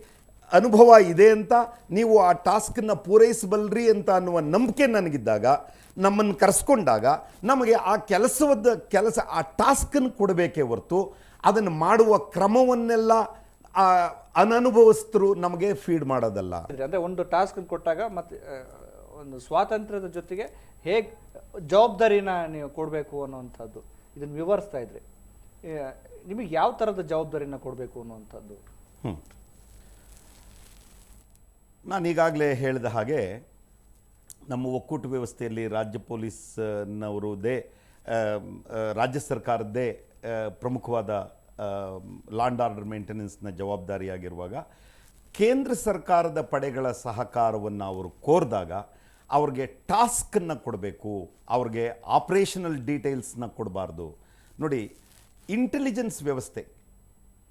ಅನುಭವ ಇದೆ ಅಂತ, ನೀವು ಆ ಟಾಸ್ಕನ್ನು ಪೂರೈಸಬಲ್ರಿ ಅಂತ ಅನ್ನುವ ನಂಬಿಕೆ ನನಗಿದ್ದಾಗ, ನಮ್ಮನ್ನು ಕರೆಸ್ಕೊಂಡಾಗ ನಮಗೆ ಆ ಆ ಟಾಸ್ಕನ್ನು ಕೊಡಬೇಕೇ ಹೊರತು ಅದನ್ನು ಮಾಡುವ ಕ್ರಮವನ್ನೆಲ್ಲ ಅನನುಭವಸ್ಥರು ನಮಗೆ ಫೀಡ್ ಮಾಡೋದಲ್ಲ. ಅಂದರೆ ಒಂದು ಟಾಸ್ಕ್ ಕೊಟ್ಟಾಗ ಮತ್ತೆ ಒಂದು ಸ್ವಾತಂತ್ರ್ಯದ ಜೊತೆಗೆ ಹೇಗೆ ಜವಾಬ್ದಾರಿನ ನೀವು ಕೊಡಬೇಕು ಅನ್ನುವಂಥದ್ದು, ಇದನ್ನು ವಿವರಿಸ್ತಾ ಇದ್ರಿ. ನಿಮಗೆ ಯಾವ ಥರದ ಜವಾಬ್ದಾರಿನ ಕೊಡಬೇಕು ಅನ್ನುವಂಥದ್ದು? ನಾನು ಈಗಾಗಲೇ ಹೇಳಿದ ಹಾಗೆ ನಮ್ಮ ಒಕ್ಕೂಟ ವ್ಯವಸ್ಥೆಯಲ್ಲಿ ರಾಜ್ಯ ಪೊಲೀಸ್ನವರದೇ ರಾಜ್ಯ ಸರ್ಕಾರದ್ದೇ ಪ್ರಮುಖವಾದ ಲಾ ಆ್ಯಂಡ್ ಆರ್ಡರ್ ಮೇಂಟೆನೆನ್ಸ್ನ ಜವಾಬ್ದಾರಿಯಾಗಿರುವಾಗ ಕೇಂದ್ರ ಸರ್ಕಾರದ ಪಡೆಗಳ ಸಹಕಾರವನ್ನು ಅವರು ಕೋರಿದಾಗ ಅವ್ರಿಗೆ ಟಾಸ್ಕನ್ನು ಕೊಡಬೇಕು, ಅವ್ರಿಗೆ ಆಪರೇಷನಲ್ ಡೀಟೇಲ್ಸ್ನ ಕೊಡಬಾರ್ದು. ನೋಡಿ, ಇಂಟೆಲಿಜೆನ್ಸ್ ವ್ಯವಸ್ಥೆ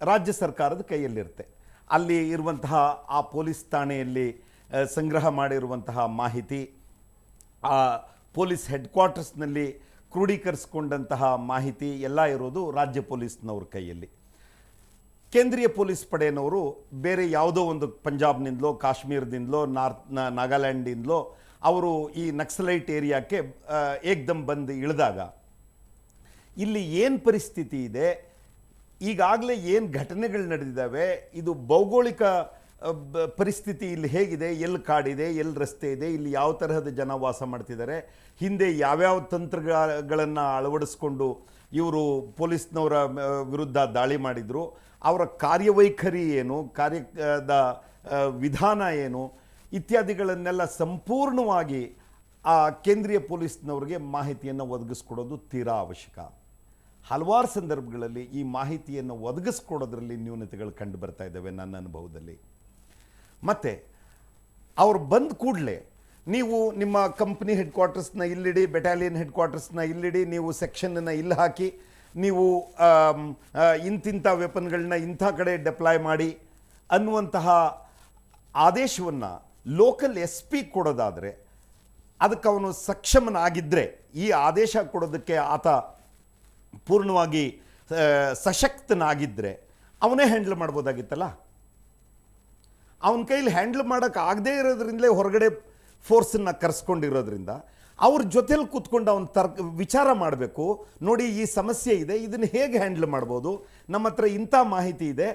ರಾಜ್ಯ ಸರ್ಕಾರದ ಕೈಯಲ್ಲಿರುತ್ತೆ. ಅಲ್ಲಿ ಇರುವಂತಹ ಆ ಪೊಲೀಸ್ ಠಾಣೆಯಲ್ಲಿ ಸಂಗ್ರಹ ಮಾಡಿರುವಂತಹ ಮಾಹಿತಿ, ಆ ಪೊಲೀಸ್ ಹೆಡ್ ಕ್ವಾರ್ಟರ್ಸ್ನಲ್ಲಿ ಕ್ರೋಢೀಕರಿಸ್ಕೊಂಡಂತಹ ಮಾಹಿತಿ ಎಲ್ಲ ಇರೋದು ರಾಜ್ಯ ಪೊಲೀಸ್ನವ್ರ ಕೈಯಲ್ಲಿ. ಕೇಂದ್ರೀಯ ಪೊಲೀಸ್ ಪಡೆಯವರು ಬೇರೆ ಯಾವುದೋ ಒಂದು ಪಂಜಾಬ್ನಿಂದಲೋ ಕಾಶ್ಮೀರದಿಂದಲೋ ನಾಗಾಲ್ಯಾಂಡಿಂದಲೋ ಅವರು ಈ ನಕ್ಸಲೈಟ್ ಏರಿಯಾಕ್ಕೆ ಏಕ್ದಮ್ ಬಂದು ಇಳಿದಾಗ ಇಲ್ಲಿ ಏನು ಪರಿಸ್ಥಿತಿ ಇದೆ, ಈಗಾಗಲೇ ಏನು ಘಟನೆಗಳು ನಡೆದಿದ್ದಾವೆ, ಇದು ಭೌಗೋಳಿಕ ಪರಿಸ್ಥಿತಿ ಇಲ್ಲಿ ಹೇಗಿದೆ, ಎಲ್ಲಿ ಕಾಡಿದೆ, ಎಲ್ಲಿ ರಸ್ತೆ ಇದೆ, ಇಲ್ಲಿ ಯಾವ ತರಹದ ಜನ ವಾಸ ಮಾಡ್ತಿದ್ದಾರೆ, ಹಿಂದೆ ಯಾವ್ಯಾವ ತಂತ್ರಗಳನ್ನು ಅಳವಡಿಸ್ಕೊಂಡು ಇವರು ಪೊಲೀಸ್ನವರ ವಿರುದ್ಧ ದಾಳಿ ಮಾಡಿದರು, ಅವರ ಕಾರ್ಯವೈಖರಿ ಏನು, ಕಾರ್ಯದ ವಿಧಾನ ಏನು ಇತ್ಯಾದಿಗಳನ್ನೆಲ್ಲ ಸಂಪೂರ್ಣವಾಗಿ ಆ ಕೇಂದ್ರೀಯ ಪೊಲೀಸ್ನವ್ರಿಗೆ ಮಾಹಿತಿಯನ್ನು ಒದಗಿಸ್ಕೊಡೋದು ತೀರಾ ಅವಶ್ಯಕ. ಹಲವಾರು ಸಂದರ್ಭಗಳಲ್ಲಿ ಈ ಮಾಹಿತಿಯನ್ನು ಒದಗಿಸ್ಕೊಡೋದ್ರಲ್ಲಿ ನ್ಯೂನತೆಗಳು ಕಂಡು ಬರ್ತಾ ಇದ್ದಾವೆ ನನ್ನ ಅನುಭವದಲ್ಲಿ. ಮತ್ತು ಅವ್ರು ಬಂದ ಕೂಡಲೇ ನೀವು ನಿಮ್ಮ ಕಂಪ್ನಿ ಹೆಡ್ ಕ್ವಾರ್ಟರ್ಸ್ನ ಇಲ್ಲಿಡಿ, ಬೆಟಾಲಿಯನ್ ಹೆಡ್ ಕ್ವಾರ್ಟರ್ಸ್ನ ಇಲ್ಲಿಡಿ, ನೀವು ಸೆಕ್ಷನನ್ನು ಇಲ್ಲಿ ಹಾಕಿ, ನೀವು ಇಂತಿಂಥ ವೆಪನ್ಗಳನ್ನ ಇಂಥ ಕಡೆ ಡೆಪ್ಲಾಯ್ ಮಾಡಿ ಅನ್ನುವಂತಹ ಆದೇಶವನ್ನು ಲೋಕಲ್ SP ಕೊಡೋದಾದರೆ, ಅದಕ್ಕೆ ಅವನು ಸಕ್ಷಮನಾಗಿದ್ದರೆ, ಈ ಆದೇಶ ಕೊಡೋದಕ್ಕೆ ಆತ ಪೂರ್ಣವಾಗಿ ಸಶಕ್ತನಾಗಿದ್ದರೆ ಅವನೇ ಹ್ಯಾಂಡಲ್ ಮಾಡ್ಬೋದಾಗಿತ್ತಲ್ಲ. ಅವನ ಕೈಲಿ ಹ್ಯಾಂಡಲ್ ಮಾಡೋಕ್ಕೆ ಆಗದೇ ಇರೋದ್ರಿಂದಲೇ ಹೊರಗಡೆ ಫೋರ್ಸನ್ನು ಕರೆಸ್ಕೊಂಡಿರೋದ್ರಿಂದ ಅವ್ರ ಜೊತೆಲಿ ಕೂತ್ಕೊಂಡು ಅವನು ವಿಚಾರ ಮಾಡಬೇಕು. ನೋಡಿ, ಈ ಸಮಸ್ಯೆ ಇದೆ, ಇದನ್ನು ಹೇಗೆ ಹ್ಯಾಂಡಲ್ ಮಾಡ್ಬೋದು, ನಮ್ಮ ಹತ್ರ ಇಂಥ ಮಾಹಿತಿ ಇದೆ,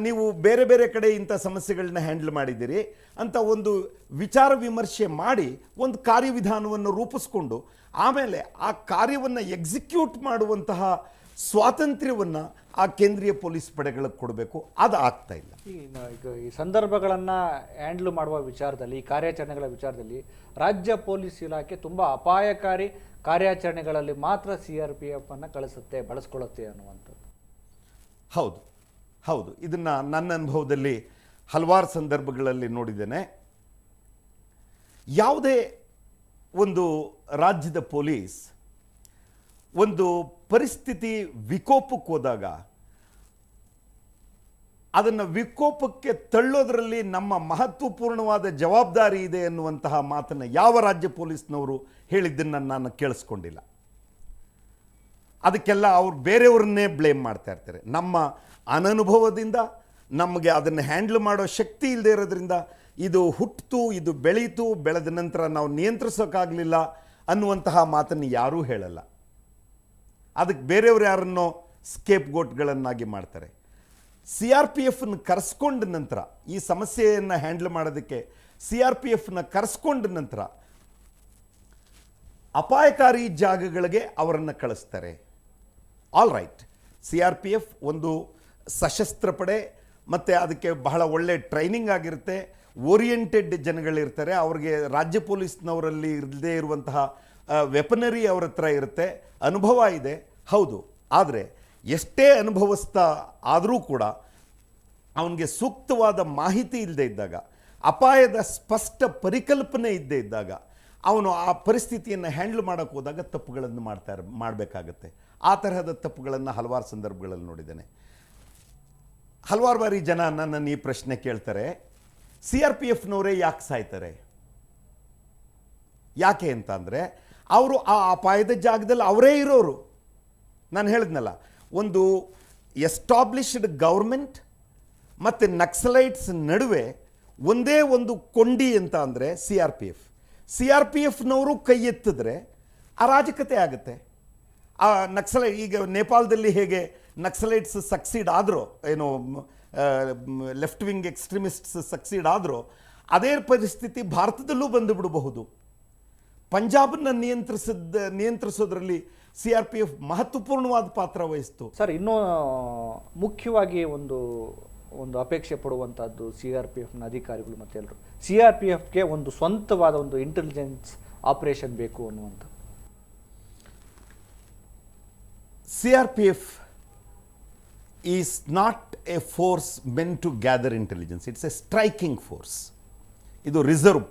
ನೀವು ಬೇರೆ ಬೇರೆ ಕಡೆ ಇಂಥ ಸಮಸ್ಯೆಗಳನ್ನ ಹ್ಯಾಂಡಲ್ ಮಾಡಿದ್ದೀರಿ ಅಂತ ಒಂದು ವಿಚಾರ ವಿಮರ್ಶೆ ಮಾಡಿ ಒಂದು ಕಾರ್ಯವಿಧಾನವನ್ನು ರೂಪಿಸ್ಕೊಂಡು ಆಮೇಲೆ ಆ ಕಾರ್ಯವನ್ನು ಎಕ್ಸಿಕ್ಯೂಟ್ ಮಾಡುವಂತಹ ಸ್ವಾತಂತ್ರ್ಯವನ್ನು ಆ ಕೇಂದ್ರೀಯ ಪೊಲೀಸ್ ಪಡೆಗಳಿಗೆ ಕೊಡಬೇಕು. ಅದು ಆಗ್ತಾ ಇಲ್ಲ. ಈಗ ಈ ಸಂದರ್ಭಗಳನ್ನು ಹ್ಯಾಂಡ್ಲ್ ಮಾಡುವ ವಿಚಾರದಲ್ಲಿ, ಈ ಕಾರ್ಯಾಚರಣೆಗಳ ವಿಚಾರದಲ್ಲಿ ರಾಜ್ಯ ಪೊಲೀಸ್ ಇಲಾಖೆ ತುಂಬ ಅಪಾಯಕಾರಿ ಕಾರ್ಯಾಚರಣೆಗಳಲ್ಲಿ ಮಾತ್ರ CRPF ಅನ್ನು ಕಳಿಸುತ್ತೆ, ಬಳಸ್ಕೊಳ್ಳುತ್ತೆ ಅನ್ನುವಂಥದ್ದು. ಹೌದು ಹೌದು, ಇದನ್ನು ನನ್ನ ಅನುಭವದಲ್ಲಿ ಹಲವಾರು ಸಂದರ್ಭಗಳಲ್ಲಿ ನೋಡಿದ್ದೇನೆ. ಯಾವುದೇ ಒಂದು ರಾಜ್ಯದ ಪೊಲೀಸ್ ಒಂದು ಪರಿಸ್ಥಿತಿ ವಿಕೋಪಕ್ಕೆ ಹೋದಾಗ ಅದನ್ನು ವಿಕೋಪಕ್ಕೆ ತಳ್ಳೋದ್ರಲ್ಲಿ ನಮ್ಮ ಮಹತ್ವಪೂರ್ಣವಾದ ಜವಾಬ್ದಾರಿ ಇದೆ ಎನ್ನುವಂತಹ ಮಾತನ್ನು ಯಾವ ರಾಜ್ಯ ಪೊಲೀಸ್ನವರು ಹೇಳಿದ್ದನ್ನು ನಾನು ಕೇಳಿಸ್ಕೊಂಡಿಲ್ಲ. ಅದಕ್ಕೆಲ್ಲ ಅವ್ರು ಬೇರೆಯವ್ರನ್ನೇ ಬ್ಲೇಮ್ ಮಾಡ್ತಾ ಇರ್ತಾರೆ. ನಮ್ಮ ಅನನುಭವದಿಂದ, ನಮಗೆ ಅದನ್ನು ಹ್ಯಾಂಡಲ್ ಮಾಡೋ ಶಕ್ತಿ ಇಲ್ಲದೆ ಇರೋದ್ರಿಂದ ಇದು ಹುಟ್ಟಿತು, ಇದು ಬೆಳೀತು, ಬೆಳೆದ ನಂತರ ನಾವು ನಿಯಂತ್ರಿಸೋಕ್ಕಾಗಲಿಲ್ಲ ಅನ್ನುವಂತಹ ಮಾತನ್ನು ಯಾರೂ ಹೇಳಲ್ಲ. ಅದಕ್ಕೆ ಬೇರೆಯವರು ಯಾರನ್ನೋ ಸ್ಕೇಪ್ ಗೋಟ್ಗಳನ್ನಾಗಿ ಮಾಡ್ತಾರೆ. CRPFನ ಕರೆಸ್ಕೊಂಡ ನಂತರ, ಈ ಸಮಸ್ಯೆಯನ್ನು ಹ್ಯಾಂಡಲ್ ಮಾಡೋದಕ್ಕೆ CRPFನ ಕರೆಸ್ಕೊಂಡ ನಂತರ ಅಪಾಯಕಾರಿ ಜಾಗಗಳಿಗೆ ಅವರನ್ನು ಕಳಿಸ್ತಾರೆ. ಆಲ್ ರೈಟ್, CRPF ಒಂದು ಸಶಸ್ತ್ರ ಪಡೆ, ಮತ್ತು ಅದಕ್ಕೆ ಬಹಳ ಒಳ್ಳೆ ಟ್ರೈನಿಂಗ್ ಆಗಿರುತ್ತೆ, ಓರಿಯೆಂಟೆಡ್ ಜನಗಳಿರ್ತಾರೆ, ಅವ್ರಿಗೆ ರಾಜ್ಯ ಪೊಲೀಸ್ನವರಲ್ಲಿ ಇರದೇ ಇರುವಂತಹ ವೆಪನರಿ ಅವ್ರ ಹತ್ರ ಇರುತ್ತೆ, ಅನುಭವ ಇದೆ. ಹೌದು, ಆದರೆ ಎಷ್ಟೇ ಅನುಭವಸ್ಥ ಆದರೂ ಕೂಡ ಅವನಿಗೆ ಸೂಕ್ತವಾದ ಮಾಹಿತಿ ಇಲ್ಲದೆ ಇದ್ದಾಗ, ಅಪಾಯದ ಸ್ಪಷ್ಟ ಪರಿಕಲ್ಪನೆ ಇಲ್ಲದೆ ಇದ್ದಾಗ ಅವನು ಆ ಪರಿಸ್ಥಿತಿಯನ್ನು ಹ್ಯಾಂಡಲ್ ಮಾಡೋಕ್ಕೆ ಹೋದಾಗ ತಪ್ಪುಗಳನ್ನು ಮಾಡಬೇಕಾಗತ್ತೆ. ಆ ತರಹದ ತಪ್ಪುಗಳನ್ನು ಹಲವಾರು ಸಂದರ್ಭಗಳಲ್ಲಿ ನೋಡಿದ್ದೇನೆ. ಹಲವಾರು ಬಾರಿ ಜನ ನನ್ನನ್ನು ಈ ಪ್ರಶ್ನೆ ಕೇಳ್ತಾರೆ, CRPFನವರೇ ಯಾಕೆ ಸಾಯ್ತಾರೆ? ಯಾಕೆ ಅಂತ ಅಂದರೆ, ಅವರು ಆ ಅಪಾಯದ ಜಾಗದಲ್ಲಿ ಅವರೇ ಇರೋರು. ನಾನು ಹೇಳಿದ್ನಲ್ಲ, ಒಂದು ಎಸ್ಟಾಬ್ಲಿಷ್ಡ್ ಗೌರ್ಮೆಂಟ್ ಮತ್ತು ನಕ್ಸಲೈಟ್ಸ್ ನಡುವೆ ಒಂದೇ ಒಂದು ಕೊಂಡಿ ಅಂತ ಅಂದರೆ CRPFನವರು ಕೈ ಎತ್ತಿದ್ರೆ ಅರಾಜಕತೆ ಆಗುತ್ತೆ. ಆ ನಕ್ಸಲೈಟ್, ಈಗ ನೇಪಾಳದಲ್ಲಿ ಹೇಗೆ ನಕ್ಸಲೈಟ್ಸ್ ಸಕ್ಸೀಡ್ ಆದರೂ, ಏನು ಲೆಫ್ಟ್ ವಿಂಗ್ ಎಕ್ಸ್ಟ್ರೀಮಿಸ್ಟ್ಸ್ ಸಕ್ಸೀಡ್ ಆದರೂ, ಅದೇ ಪರಿಸ್ಥಿತಿ ಭಾರತದಲ್ಲೂ ಬಂದು ಬಿಡಬಹುದು. ಪಂಜಾಬನ್ನು ನಿಯಂತ್ರಿಸೋದ್ರಲ್ಲಿ CRPF ಮಹತ್ವಪೂರ್ಣವಾದ ಪಾತ್ರ ವಹಿಸ್ತು. ಸರ್, ಇನ್ನೂ ಮುಖ್ಯವಾಗಿ ಒಂದು ಅಪೇಕ್ಷೆ ಪಡುವಂಥದ್ದು CRPFನ ಅಧಿಕಾರಿಗಳು ಮತ್ತು ಎಲ್ಲರೂ, CRPFಗೆ ಒಂದು ಸ್ವಂತವಾದ ಒಂದು ಇಂಟೆಲಿಜೆನ್ಸ್ ಆಪರೇಷನ್ ಬೇಕು ಅನ್ನುವಂಥದ್ದು. CRPF is not a force meant to gather intelligence. It's a striking force. ಇದು reserve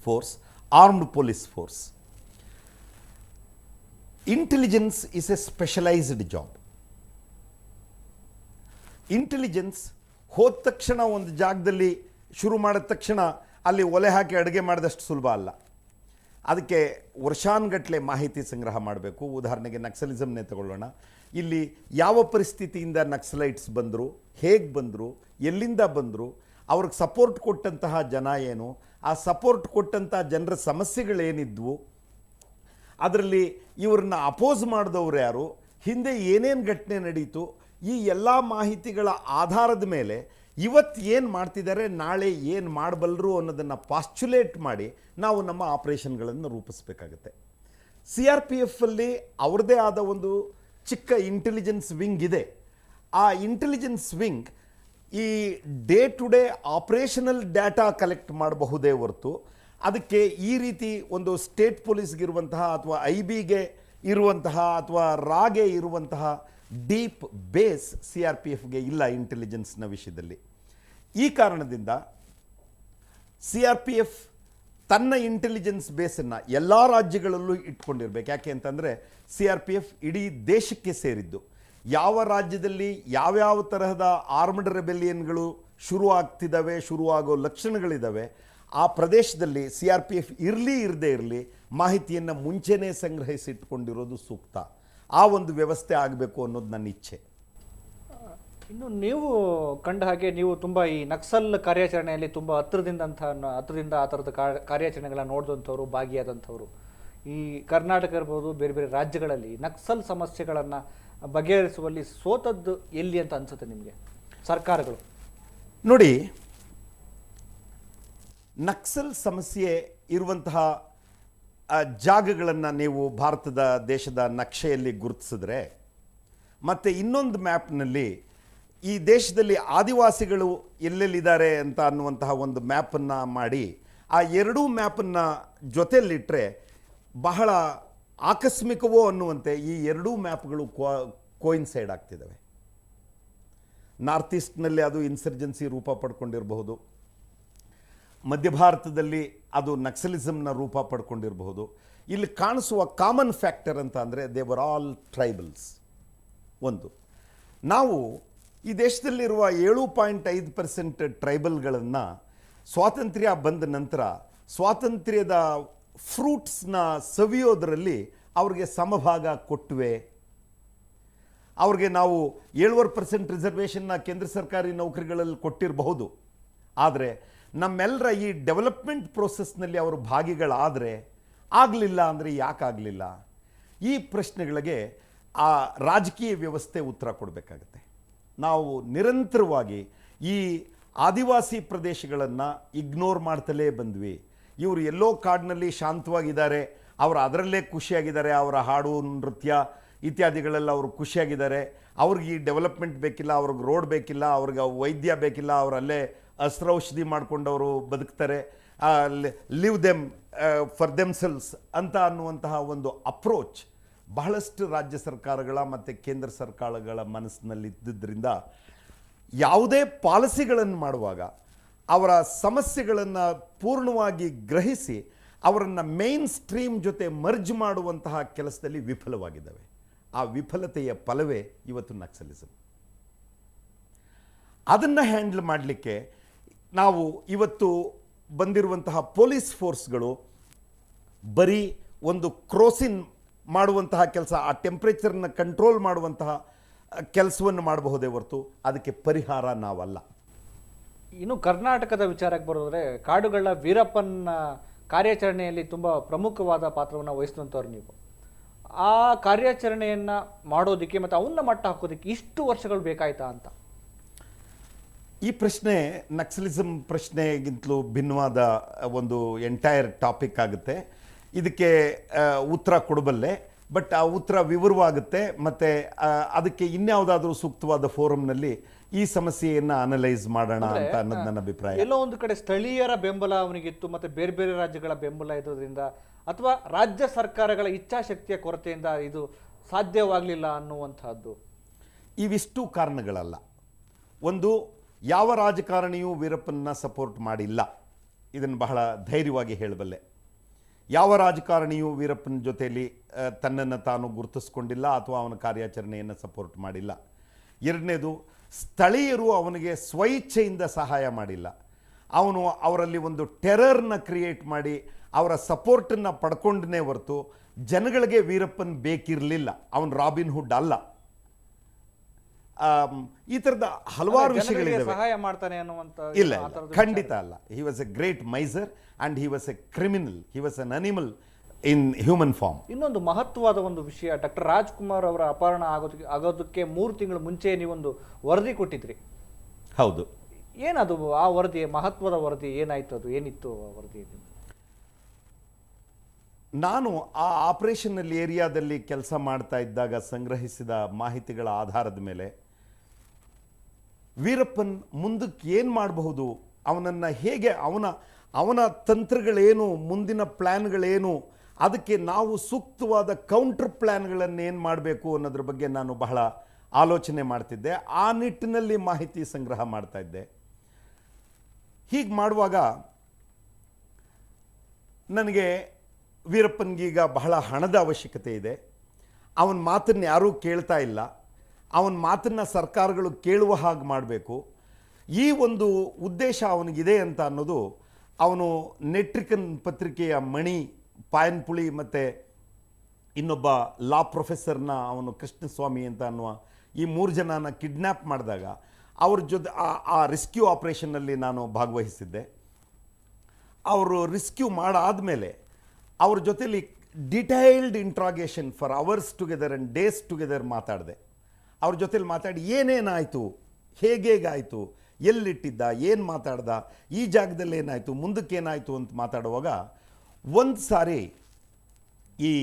force. Armed police force. Intelligence is A specialised job. Intelligence ಹೋದ ತಕ್ಷಣ ಒಂದು ಜಾಗದಲ್ಲಿ ಶುರು ಮಾಡಿದ ತಕ್ಷಣ ಅಲ್ಲಿ ಒಲೆ ಹಾಕಿ ಅಡುಗೆ ಮಾಡಿದಷ್ಟು ಸುಲಭ ಅಲ್ಲ. ಅದಕ್ಕೆ ವರ್ಷಾನುಗಟ್ಟಲೆ ಮಾಹಿತಿ ಸಂಗ್ರಹ ಮಾಡಬೇಕು. ಉದಾಹರಣೆಗೆ ನಕ್ಸಲಿಸಮ್ನೇ ತಗೊಳ್ಳೋಣ. ಇಲ್ಲಿ ಯಾವ ಪರಿಸ್ಥಿತಿಯಿಂದ ನಕ್ಸಲೈಟ್ಸ್ ಬಂದರು, ಹೇಗೆ ಬಂದರು, ಎಲ್ಲಿಂದ ಬಂದರು, ಅವ್ರಿಗೆ ಸಪೋರ್ಟ್ ಕೊಟ್ಟಂತಹ ಜನ ಏನು, ಆ ಸಪೋರ್ಟ್ ಕೊಟ್ಟಂಥ ಜನರ ಸಮಸ್ಯೆಗಳೇನಿದ್ವು, ಅದರಲ್ಲಿ ಇವ್ರನ್ನ ಅಪೋಸ್ ಮಾಡಿದವ್ರು ಯಾರು, ಹಿಂದೆ ಏನೇನು ಘಟನೆ ನಡೀತು, ಈ ಎಲ್ಲ ಮಾಹಿತಿಗಳ ಆಧಾರದ ಮೇಲೆ ಇವತ್ತು ಏನು ಮಾಡ್ತಿದ್ದಾರೆ, ನಾಳೆ ಏನು ಮಾಡಬಲ್ಲರು ಅನ್ನೋದನ್ನು ಪಾಸ್ಚುಲೇಟ್ ಮಾಡಿ ನಾವು ನಮ್ಮ ಆಪರೇಷನ್ಗಳನ್ನು ರೂಪಿಸಬೇಕಾಗತ್ತೆ. CRPF ಅಲ್ಲಿ ಅವ್ರದ್ದೇ ಆದ ಒಂದು ಚಿಕ್ಕ ಇಂಟೆಲಿಜೆನ್ಸ್ ವಿಂಗ್ ಇದೆ. ಆ ಇಂಟೆಲಿಜೆನ್ಸ್ ವಿಂಗ್ ಈ day to day operational data collect ಮಾಡಬಹುದೇ ಹೊರತು ಅದಕ್ಕೆ ಈ ರೀತಿ ಒಂದು ಸ್ಟೇಟ್ ಪೊಲೀಸ್ಗಿರುವಂತಹ ಅಥವಾ IBಗೆ ಇರುವಂತಹ ಅಥವಾ ರಾಗೆ ಇರುವಂತಹ ಡೀಪ್ ಬೇಸ್ CRPFಗೆ ಇಲ್ಲ ಇಂಟೆಲಿಜೆನ್ಸ್ನ ವಿಷಯದಲ್ಲಿ. ಈ ಕಾರಣದಿಂದ CRPF ತನ್ನ ಇಂಟೆಲಿಜೆನ್ಸ್ ಬೇಸನ್ನು ಎಲ್ಲ ರಾಜ್ಯಗಳಲ್ಲೂ ಇಟ್ಕೊಂಡಿರ್ಬೇಕು. ಯಾಕೆ ಅಂತಂದರೆ CRPF ಇಡೀ ದೇಶಕ್ಕೆ ಸೇರಿದ್ದು. ಯಾವ ರಾಜ್ಯದಲ್ಲಿ ಯಾವ್ಯಾವ ತರಹದ ಆರ್ಮ್ಡ್ ರೆಬೆಲಿಯನ್ಗಳು ಶುರುವಾಗ್ತಿದ್ದಾವೆ, ಶುರುವಾಗೋ ಲಕ್ಷಣಗಳಿದ್ದಾವೆ, ಆ ಪ್ರದೇಶದಲ್ಲಿ CRPF ಇರಲಿ ಇರದೇ ಇರಲಿ ಮಾಹಿತಿಯನ್ನು ಮುಂಚೆನೇ ಸಂಗ್ರಹಿಸಿಟ್ಕೊಂಡಿರೋದು ಸೂಕ್ತ. ಆ ಒಂದು ವ್ಯವಸ್ಥೆ ಆಗಬೇಕು ಅನ್ನೋದು ನನ್ನ ಇಚ್ಛೆ. ಇನ್ನು ನೀವು ಕಂಡ ಹಾಗೆ ನೀವು ತುಂಬ ಈ ನಕ್ಸಲ್ ಕಾರ್ಯಾಚರಣೆಯಲ್ಲಿ ತುಂಬ ಹತ್ತಿರದಿಂದ ಆ ಥರದ ಕಾರ್ಯಾಚರಣೆಗಳನ್ನ ನೋಡಿದಂಥವ್ರು, ಭಾಗಿಯಾದಂಥವ್ರು. ಈ ಕರ್ನಾಟಕ ಇರ್ಬೋದು, ಬೇರೆ ಬೇರೆ ರಾಜ್ಯಗಳಲ್ಲಿ ನಕ್ಸಲ್ ಸಮಸ್ಯೆಗಳನ್ನು ಬಗೆಹರಿಸುವಲ್ಲಿ ಸೋತದ್ದು ಎಲ್ಲಿ ಅಂತ ಅನ್ಸುತ್ತೆ ನಿಮಗೆ ಸರ್ಕಾರಗಳು? ನೋಡಿ, ನಕ್ಸಲ್ ಸಮಸ್ಯೆ ಇರುವಂತಹ ಜಾಗಗಳನ್ನು ನೀವು ಭಾರತದ ದೇಶದ ನಕ್ಷೆಯಲ್ಲಿ ಗುರುತಿಸಿದ್ರೆ, ಮತ್ತು ಇನ್ನೊಂದು ಮ್ಯಾಪ್ನಲ್ಲಿ ಈ ದೇಶದಲ್ಲಿ ಆದಿವಾಸಿಗಳು ಎಲ್ಲೆಲ್ಲಿದ್ದಾರೆ ಅಂತ ಅನ್ನುವಂತಹ ಒಂದು ಮ್ಯಾಪನ್ನು ಮಾಡಿ ಆ ಎರಡೂ ಮ್ಯಾಪನ್ನು ಜೊತೆಯಲ್ಲಿಟ್ಟರೆ ಬಹಳ ಆಕಸ್ಮಿಕವೋ ಅನ್ನುವಂತೆ ಈ ಎರಡೂ ಮ್ಯಾಪ್ಗಳು ಕೋಯಿನ್ಸೈಡ್ ಆಗ್ತಿದ್ದಾವೆ. ನಾರ್ತ್ ಈಸ್ಟ್ನಲ್ಲಿ ಅದು ಇನ್ಸರ್ಜೆನ್ಸಿ ರೂಪ ಪಡ್ಕೊಂಡಿರಬಹುದು, ಮಧ್ಯ ಭಾರತದಲ್ಲಿ ಅದು ನಕ್ಸಲಿಸಮ್ನ ರೂಪ ಪಡ್ಕೊಂಡಿರಬಹುದು. ಇಲ್ಲಿ ಕಾಣಿಸುವ ಕಾಮನ್ ಫ್ಯಾಕ್ಟರ್ ಅಂತ ಅಂದರೆ ದೇ ವರ್ ಆಲ್ ಟ್ರೈಬಲ್ಸ್. ಒಂದು, ನಾವು ಈ ದೇಶದಲ್ಲಿರುವ 7.5% ಟ್ರೈಬಲ್ಗಳನ್ನು ಸ್ವಾತಂತ್ರ್ಯ ಬಂದ ನಂತರ ಸ್ವಾತಂತ್ರ್ಯದ ಫ್ರೂಟ್ಸ್ನ ಸವಿಯೋದರಲ್ಲಿ ಅವ್ರಿಗೆ ಸಮಭಾಗ ಕೊಟ್ಟುವೆ. ಅವ್ರಿಗೆ ನಾವು 7% ರಿಸರ್ವೇಷನ್ನ ಕೇಂದ್ರ ಸರ್ಕಾರಿ ನೌಕರಿಗಳಲ್ಲಿ ಕೊಟ್ಟಿರಬಹುದು. ಆದರೆ ನಮ್ಮೆಲ್ಲರ ಈ ಡೆವಲಪ್ಮೆಂಟ್ ಪ್ರೋಸೆಸ್ನಲ್ಲಿ ಅವರು ಭಾಗಿಗಳಾದರೆ ಆಗಲಿಲ್ಲ ಅಂದರೆ ಯಾಕಾಗಲಿಲ್ಲ? ಈ ಪ್ರಶ್ನೆಗಳಿಗೆ ಆ ರಾಜಕೀಯ ವ್ಯವಸ್ಥೆ ಉತ್ತರ ಕೊಡಬೇಕಾಗತ್ತೆ. ನಾವು ನಿರಂತರವಾಗಿ ಈ ಆದಿವಾಸಿ ಪ್ರದೇಶಗಳನ್ನು ಇಗ್ನೋರ್ ಮಾಡ್ತಲೇ ಬಂದ್ವಿ. ಇವರು ಎಲ್ಲೋ ಕಾಡಿನಲ್ಲಿ ಶಾಂತವಾಗಿದ್ದಾರೆ, ಅವರು ಅದರಲ್ಲೇ ಖುಷಿಯಾಗಿದ್ದಾರೆ, ಅವರ ಹಾಡು ನೃತ್ಯ ಇತ್ಯಾದಿಗಳೆಲ್ಲ ಅವರು ಖುಷಿಯಾಗಿದ್ದಾರೆ, ಅವ್ರಿಗೆ ಈ ಡೆವಲಪ್ಮೆಂಟ್ ಬೇಕಿಲ್ಲ, ಅವ್ರಿಗೆ ರೋಡ್ ಬೇಕಿಲ್ಲ, ಅವ್ರಿಗೆ ವೈದ್ಯ ಬೇಕಿಲ್ಲ, ಅವರಲ್ಲೇ ಅಸ್ತ್ರೌಷಧಿ ಮಾಡಿಕೊಂಡವರು ಬದುಕ್ತಾರೆ, ಲಿವ್ ದೆಮ್ ಫಾರ್ ದೆಮ್ಸೆಲ್ಸ್ ಅಂತ ಅನ್ನುವಂತಹ ಒಂದು ಅಪ್ರೋಚ್ ಬಹಳಷ್ಟು ರಾಜ್ಯ ಸರ್ಕಾರಗಳ ಮತ್ತು ಕೇಂದ್ರ ಸರ್ಕಾರಗಳ ಮನಸ್ಸಿನಲ್ಲಿದ್ದರಿಂದ ಯಾವುದೇ ಪಾಲಿಸಿಗಳನ್ನು ಮಾಡುವಾಗ ಅವರ ಸಮಸ್ಯೆಗಳನ್ನು ಪೂರ್ಣವಾಗಿ ಗ್ರಹಿಸಿ ಅವರನ್ನು ಮೇನ್ ಸ್ಟ್ರೀಮ್ ಜೊತೆ ಮರ್ಜ್ ಮಾಡುವಂತಹ ಕೆಲಸದಲ್ಲಿ ವಿಫಲವಾಗಿದ್ದಾವೆ. ಆ ವಿಫಲತೆಯ ಫಲವೇ ಇವತ್ತು ನಕ್ಸಲಿಸಮ್. ಅದನ್ನು ಹ್ಯಾಂಡಲ್ ಮಾಡಲಿಕ್ಕೆ ನಾವು ಇವತ್ತು ಬಂದಿರುವಂತಹ ಪೊಲೀಸ್ ಫೋರ್ಸ್ಗಳು ಬರೀ ಒಂದು ಕ್ರೋಸಿನ್ ಮಾಡುವಂತಹ ಕೆಲಸ, ಆ ಟೆಂಪ್ರೇಚರ್ನ ಕಂಟ್ರೋಲ್ ಮಾಡುವಂತಹ ಕೆಲಸವನ್ನು ಮಾಡಬಹುದೇ ಹೊರತು ಅದಕ್ಕೆ ಪರಿಹಾರ ನಾವಲ್ಲ. ಇನ್ನು ಕರ್ನಾಟಕದ ವಿಚಾರಕ್ಕೆ ಬರೋದ್ರೆ ಕಾಡುಗಳ ವೀರಪ್ಪನ ಕಾರ್ಯಾಚರಣೆಯಲ್ಲಿ ತುಂಬ ಪ್ರಮುಖವಾದ ಪಾತ್ರವನ್ನು ವಹಿಸಿದಂಥವ್ರು ನೀವು. ಆ ಕಾರ್ಯಾಚರಣೆಯನ್ನು ಮಾಡೋದಕ್ಕೆ ಮತ್ತು ಅವನ್ನ ಮಟ್ಟ ಹಾಕೋದಕ್ಕೆ ಇಷ್ಟು ವರ್ಷಗಳು ಬೇಕಾಯ್ತಾ ಅಂತ? ಈ ಪ್ರಶ್ನೆ ನಕ್ಸಲಿಸಮ್ ಪ್ರಶ್ನೆಗಿಂತಲೂ ಭಿನ್ನವಾದ ಒಂದು ಎಂಟೈರ್ ಟಾಪಿಕ್ ಆಗುತ್ತೆ. ಇದಕ್ಕೆ ಉತ್ತರ ಕೊಡಬಲ್ಲೆ, ಬಟ್ ಆ ಉತ್ತರ ವಿವರವಾಗುತ್ತೆ ಮತ್ತು ಅದಕ್ಕೆ ಇನ್ಯಾವುದಾದ್ರೂ ಸೂಕ್ತವಾದ ಫೋರಮ್ನಲ್ಲಿ ಈ ಸಮಸ್ಯೆಯನ್ನು ಅನಲೈಸ್ ಮಾಡೋಣ ಅಂತ ಅನ್ನೋದು ನನ್ನ ಅಭಿಪ್ರಾಯ. ಎಲ್ಲೋ ಒಂದು ಕಡೆ ಸ್ಥಳೀಯರ ಬೆಂಬಲ ಅವನಿಗಿತ್ತು ಮತ್ತು ಬೇರೆ ಬೇರೆ ರಾಜ್ಯಗಳ ಬೆಂಬಲ ಇರೋದ್ರಿಂದ ಅಥವಾ ರಾಜ್ಯ ಸರ್ಕಾರಗಳ ಇಚ್ಛಾಶಕ್ತಿಯ ಕೊರತೆಯಿಂದ ಇದು ಸಾಧ್ಯವಾಗಲಿಲ್ಲ ಅನ್ನುವಂಥದ್ದು ಇವಿಷ್ಟು ಕಾರಣಗಳಲ್ಲ. ಒಂದು, ಯಾವ ರಾಜಕಾರಣಿಯೂ ವೀರಪ್ಪನ್ನ ಸಪೋರ್ಟ್ ಮಾಡಿಲ್ಲ, ಇದನ್ನು ಬಹಳ ಧೈರ್ಯವಾಗಿ ಹೇಳಬಲ್ಲೆ. ಯಾವ ರಾಜಕಾರಣಿಯೂ ವೀರಪ್ಪನ ಜೊತೆಯಲ್ಲಿ ತನ್ನನ್ನು ತಾನು ಗುರುತಿಸ್ಕೊಂಡಿಲ್ಲ ಅಥವಾ ಅವನ ಕಾರ್ಯಾಚರಣೆಯನ್ನು ಸಪೋರ್ಟ್ ಮಾಡಿಲ್ಲ. ಎರಡನೇದು, ಸ್ಥಳೀಯರು ಅವನಿಗೆ ಸ್ವಇಚ್ಛೆಯಿಂದ ಸಹಾಯ ಮಾಡಿಲ್ಲ. ಅವನು ಅವರಲ್ಲಿ ಒಂದು ಟೆರರ್ನ ಕ್ರಿಯೇಟ್ ಮಾಡಿ ಅವರ ಸಪೋರ್ಟನ್ನು ಪಡ್ಕೊಂಡೇ ಹೊರತು ಜನಗಳಿಗೆ ವೀರಪ್ಪನ್ ಬೇಕಿರಲಿಲ್ಲ. ಅವನು ರಾಬಿನ್ ಹುಡ್ ಅಲ್ಲ. ಈ ಥರದ ಹಲವಾರು ವಿಷಯಗಳಿವೆ. ಸಹಾಯ ಮಾಡ್ತಾನೆ ಅನ್ನುವಂತ ಇಲ್ಲ, ಖಂಡಿತ ಅಲ್ಲ. He was a great miser and he was a criminal. He was an animal in human form. ಇನ್ನೊಂದು ಮಹತ್ವವಾದ ಒಂದು ವಿಷಯ, ಡಾಕ್ಟರ್ ರಾಜ್ಕುಮಾರ್ ಅವರ ಅಪಹರಣ ಆಗೋದಕ್ಕೆ 3 ತಿಂಗಳು ಮುಂಚೆ ನೀವೊಂದು ವರದಿ ಕೊಟ್ಟಿದ್ರಿ. ಹೌದು. ಏನದು ಆ ವರದಿ, ಮಹತ್ವದ ವರದಿ ಏನಾಯ್ತು? ಅದು ಏನಿತ್ತು ಆ ವರದಿ? ನಾನು ಆ ಆಪರೇಷನ್ನಲ್ಲಿ ಏರಿಯಾದಲ್ಲಿ ಕೆಲಸ ಮಾಡ್ತಾ ಇದ್ದಾಗ ಸಂಗ್ರಹಿಸಿದ ಮಾಹಿತಿಗಳ ಆಧಾರದ ಮೇಲೆ ವೀರಪ್ಪನ್ ಮುಂದಕ್ಕೆ ಏನು ಮಾಡಬಹುದು, ಅವನನ್ನು ಹೇಗೆ, ಅವನ ತಂತ್ರಗಳೇನು, ಮುಂದಿನ ಪ್ಲ್ಯಾನ್ಗಳೇನು, ಅದಕ್ಕೆ ನಾವು ಸೂಕ್ತವಾದ ಕೌಂಟರ್ ಪ್ಲ್ಯಾನ್ಗಳನ್ನು ಏನು ಮಾಡಬೇಕು ಅನ್ನೋದ್ರ ಬಗ್ಗೆ ನಾನು ಬಹಳ ಆಲೋಚನೆ ಮಾಡ್ತಿದ್ದೆ. ಆ ನಿಟ್ಟಿನಲ್ಲಿ ಮಾಹಿತಿ ಸಂಗ್ರಹ ಮಾಡ್ತಾ ಇದ್ದೆ. ಹೀಗೆ ಮಾಡುವಾಗ ನನಗೆ ವೀರಪ್ಪನ್ಗೀಗ ಬಹಳ ಹಣದ ಅವಶ್ಯಕತೆ ಇದೆ. ಅವನ ಮಾತನ್ನು ಯಾರೂ ಕೇಳ್ತಾ ಇಲ್ಲ. ಅವನ ಮಾತನ್ನು ಸರ್ಕಾರಗಳು ಕೇಳುವ ಹಾಗೆ ಮಾಡಬೇಕು. ಈ ಒಂದು ಉದ್ದೇಶ ಅವನಿಗಿದೆ ಅಂತ ಅನ್ನೋದು ಅವನು ನೆಟ್ರಿಕನ್ ಪತ್ರಿಕೆಯ ಮಣಿ, ಪಾಯನ್ಪುಳಿ ಮತ್ತು ಇನ್ನೊಬ್ಬ ಲಾ ಪ್ರೊಫೆಸರ್ನ ಅವನು ಕೃಷ್ಣಸ್ವಾಮಿ ಅಂತ ಅನ್ನುವ ಈ 3 ಜನನ ಕಿಡ್ನ್ಯಾಪ್ ಮಾಡಿದಾಗ ಅವ್ರ ಜೊತೆ ಆ ರೆಸ್ಕ್ಯೂ ಆಪರೇಷನ್ನಲ್ಲಿ ನಾನು ಭಾಗವಹಿಸಿದ್ದೆ. ಅವರು ರೆಸ್ಕ್ಯೂ ಮಾಡಾದಮೇಲೆ ಅವ್ರ ಜೊತೆಲಿ detailed interrogation for hours together and days together ಮಾತಾಡಿದೆ. ಅವ್ರ ಜೊತೆಲಿ ಮಾತಾಡಿ ಏನೇನಾಯಿತು, ಹೇಗೇಗಾಯಿತು, ಎಲ್ಲಿಟ್ಟಿದ್ದ, ಏನು ಮಾತಾಡ್ದ, ಈ ಜಾಗದಲ್ಲಿ ಏನಾಯಿತು, ಮುಂದಕ್ಕೇನಾಯಿತು ಅಂತ ಮಾತಾಡುವಾಗ ಒಂದು ಸಾರಿ ಈ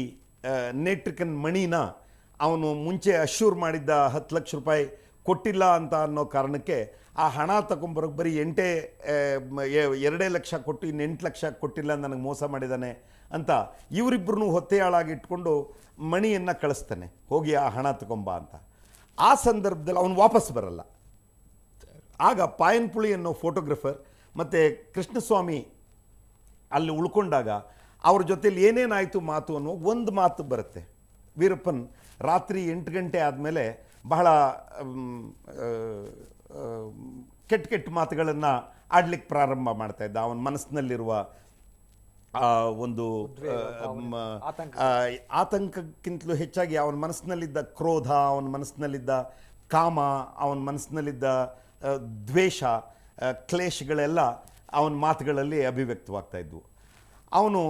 ನೆಟ್ರಿಕನ್ ಮಣಿನ ಅವನು ಮುಂಚೆ ಅಶ್ಯೂರ್ ಮಾಡಿದ್ದ 10 ಲಕ್ಷ ರೂಪಾಯಿ ಕೊಟ್ಟಿಲ್ಲ ಅಂತ ಅನ್ನೋ ಕಾರಣಕ್ಕೆ ಆ ಹಣ ತಗೊಂಬರೋಕೆ ಬರೀ 2 ಲಕ್ಷ ಕೊಟ್ಟು ಇನ್ನು 8 ಲಕ್ಷ ಕೊಟ್ಟಿಲ್ಲ, ನನಗೆ ಮೋಸ ಮಾಡಿದ್ದಾನೆ ಅಂತ ಇವರಿಬ್ಬರನ್ನೂ ಹೊತ್ತೆಯಾಳಾಗಿ ಇಟ್ಕೊಂಡು ಮಣಿಯನ್ನು ಕಳಿಸ್ತಾನೆ, ಹೋಗಿ ಆ ಹಣ ತಗೊಂಬ ಅಂತ. ಆ ಸಂದರ್ಭದಲ್ಲಿ ಅವನು ವಾಪಸ್ ಬರಲ್ಲ. ಆಗ ಪಾಯನ್ಪುಳಿ ಅನ್ನೋ ಫೋಟೋಗ್ರಫರ್ ಮತ್ತು ಕೃಷ್ಣಸ್ವಾಮಿ ಅಲ್ಲಿ ಉಳ್ಕೊಂಡಾಗ ಅವ್ರ ಜೊತೆಲಿ ಏನೇನಾಯಿತು ಮಾತು ಅನ್ನೋ ಒಂದು ಮಾತು ಬರುತ್ತೆ. ವೀರಪ್ಪನ್ ರಾತ್ರಿ 8 ಗಂಟೆ ಆದಮೇಲೆ ಬಹಳ ಕೆಟ್ಟ ಮಾತುಗಳನ್ನು ಆಡ್ಲಿಕ್ಕೆ ಪ್ರಾರಂಭ ಮಾಡ್ತಾ ಇದ್ದ. ಅವನ ಮನಸ್ಸಿನಲ್ಲಿರುವ ಒಂದು ಆತಂಕಕ್ಕಿಂತಲೂ ಹೆಚ್ಚಾಗಿ ಅವನ ಮನಸ್ಸಿನಲ್ಲಿದ್ದ ಕ್ರೋಧ, ಅವನ ಮನಸ್ಸಿನಲ್ಲಿದ್ದ ಕಾಮ, ಅವನ ಮನಸ್ಸಿನಲ್ಲಿದ್ದ ದ್ವೇಷ, ಕ್ಲೇಶಗಳೆಲ್ಲ ಅವನ ಮಾತುಗಳಲ್ಲಿ ಅಭಿವ್ಯಕ್ತವಾಗ್ತಾ ಇದ್ವು. ಅವನು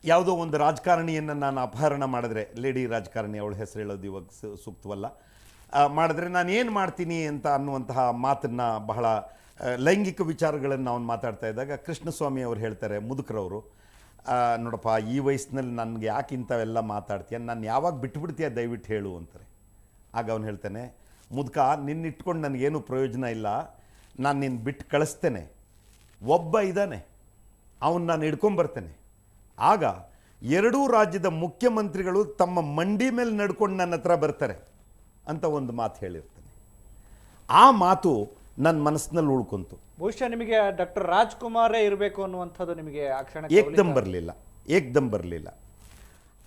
ಯಾವುದೋ ಒಂದು ರಾಜಕಾರಣಿಯನ್ನು ನಾನು ಅಪಹರಣ ಮಾಡಿದ್ರೆ, ಲೇಡಿ ರಾಜಕಾರಣಿ, ಅವಳ ಹೆಸರು ಹೇಳೋದು ಇವಾಗ ಸೂಕ್ತವಲ್ಲ, ಮಾಡಿದ್ರೆ ನಾನು ಏನು ಮಾಡ್ತೀನಿ ಅಂತ ಅನ್ನುವಂತಹ ಮಾತನ್ನು, ಬಹಳ ಲೈಂಗಿಕ ವಿಚಾರಗಳನ್ನು ಅವನು ಮಾತಾಡ್ತಾ ಇದ್ದಾಗ ಕೃಷ್ಣಸ್ವಾಮಿ ಅವರು ಹೇಳ್ತಾರೆ, ಮುದುಕರವರು, ನೋಡಪ್ಪ ಈ ವಯಸ್ಸಿನಲ್ಲಿ ನನಗೆ ಯಾಕೆ ಇಂಥವೆಲ್ಲ ಮಾತಾಡ್ತೀಯ, ನಾನು ಯಾವಾಗ ಬಿಟ್ಬಿಡ್ತೀಯ ದಯವಿಟ್ಟು ಹೇಳು ಅಂತಾರೆ. ಆಗ ಅವನು ಹೇಳ್ತಾನೆ, ಮುದುಕ ನಿನ್ನಿಟ್ಕೊಂಡು ನನಗೇನು ಪ್ರಯೋಜನ ಇಲ್ಲ, ನಾನು ನಿನ್ನ ಬಿಟ್ಟು ಕಳಿಸ್ತೇನೆ, ಒಬ್ಬ ಇದ್ದಾನೆ, ಅವನು ನಾನು ಹಿಡ್ಕೊಂಬರ್ತೇನೆ. ಆಗ 2 ರಾಜ್ಯದ ಮುಖ್ಯಮಂತ್ರಿಗಳು ತಮ್ಮ ಮಂಡಿ ಮೇಲೆ ನಡ್ಕೊಂಡು ನನ್ನ ಹತ್ರ ಬರ್ತಾರೆ ಅಂತ ಒಂದು ಮಾತು ಹೇಳಿರ್ತಾನೆ. ಆ ಮಾತು ನನ್ನ ಮನಸ್ಸಿನಲ್ಲಿ ಉಳ್ಕೊಂತು. ಬಹುಶಃ ನಿಮಗೆ ಡಾಕ್ಟರ್ ರಾಜ್ಕುಮಾರೇ ಇರಬೇಕು ಅನ್ನುವಂಥದ್ದು ನಿಮಗೆ ಆ ಕ್ಷಣ ಏಕ್ದಮ್ ಬರಲಿಲ್ಲ.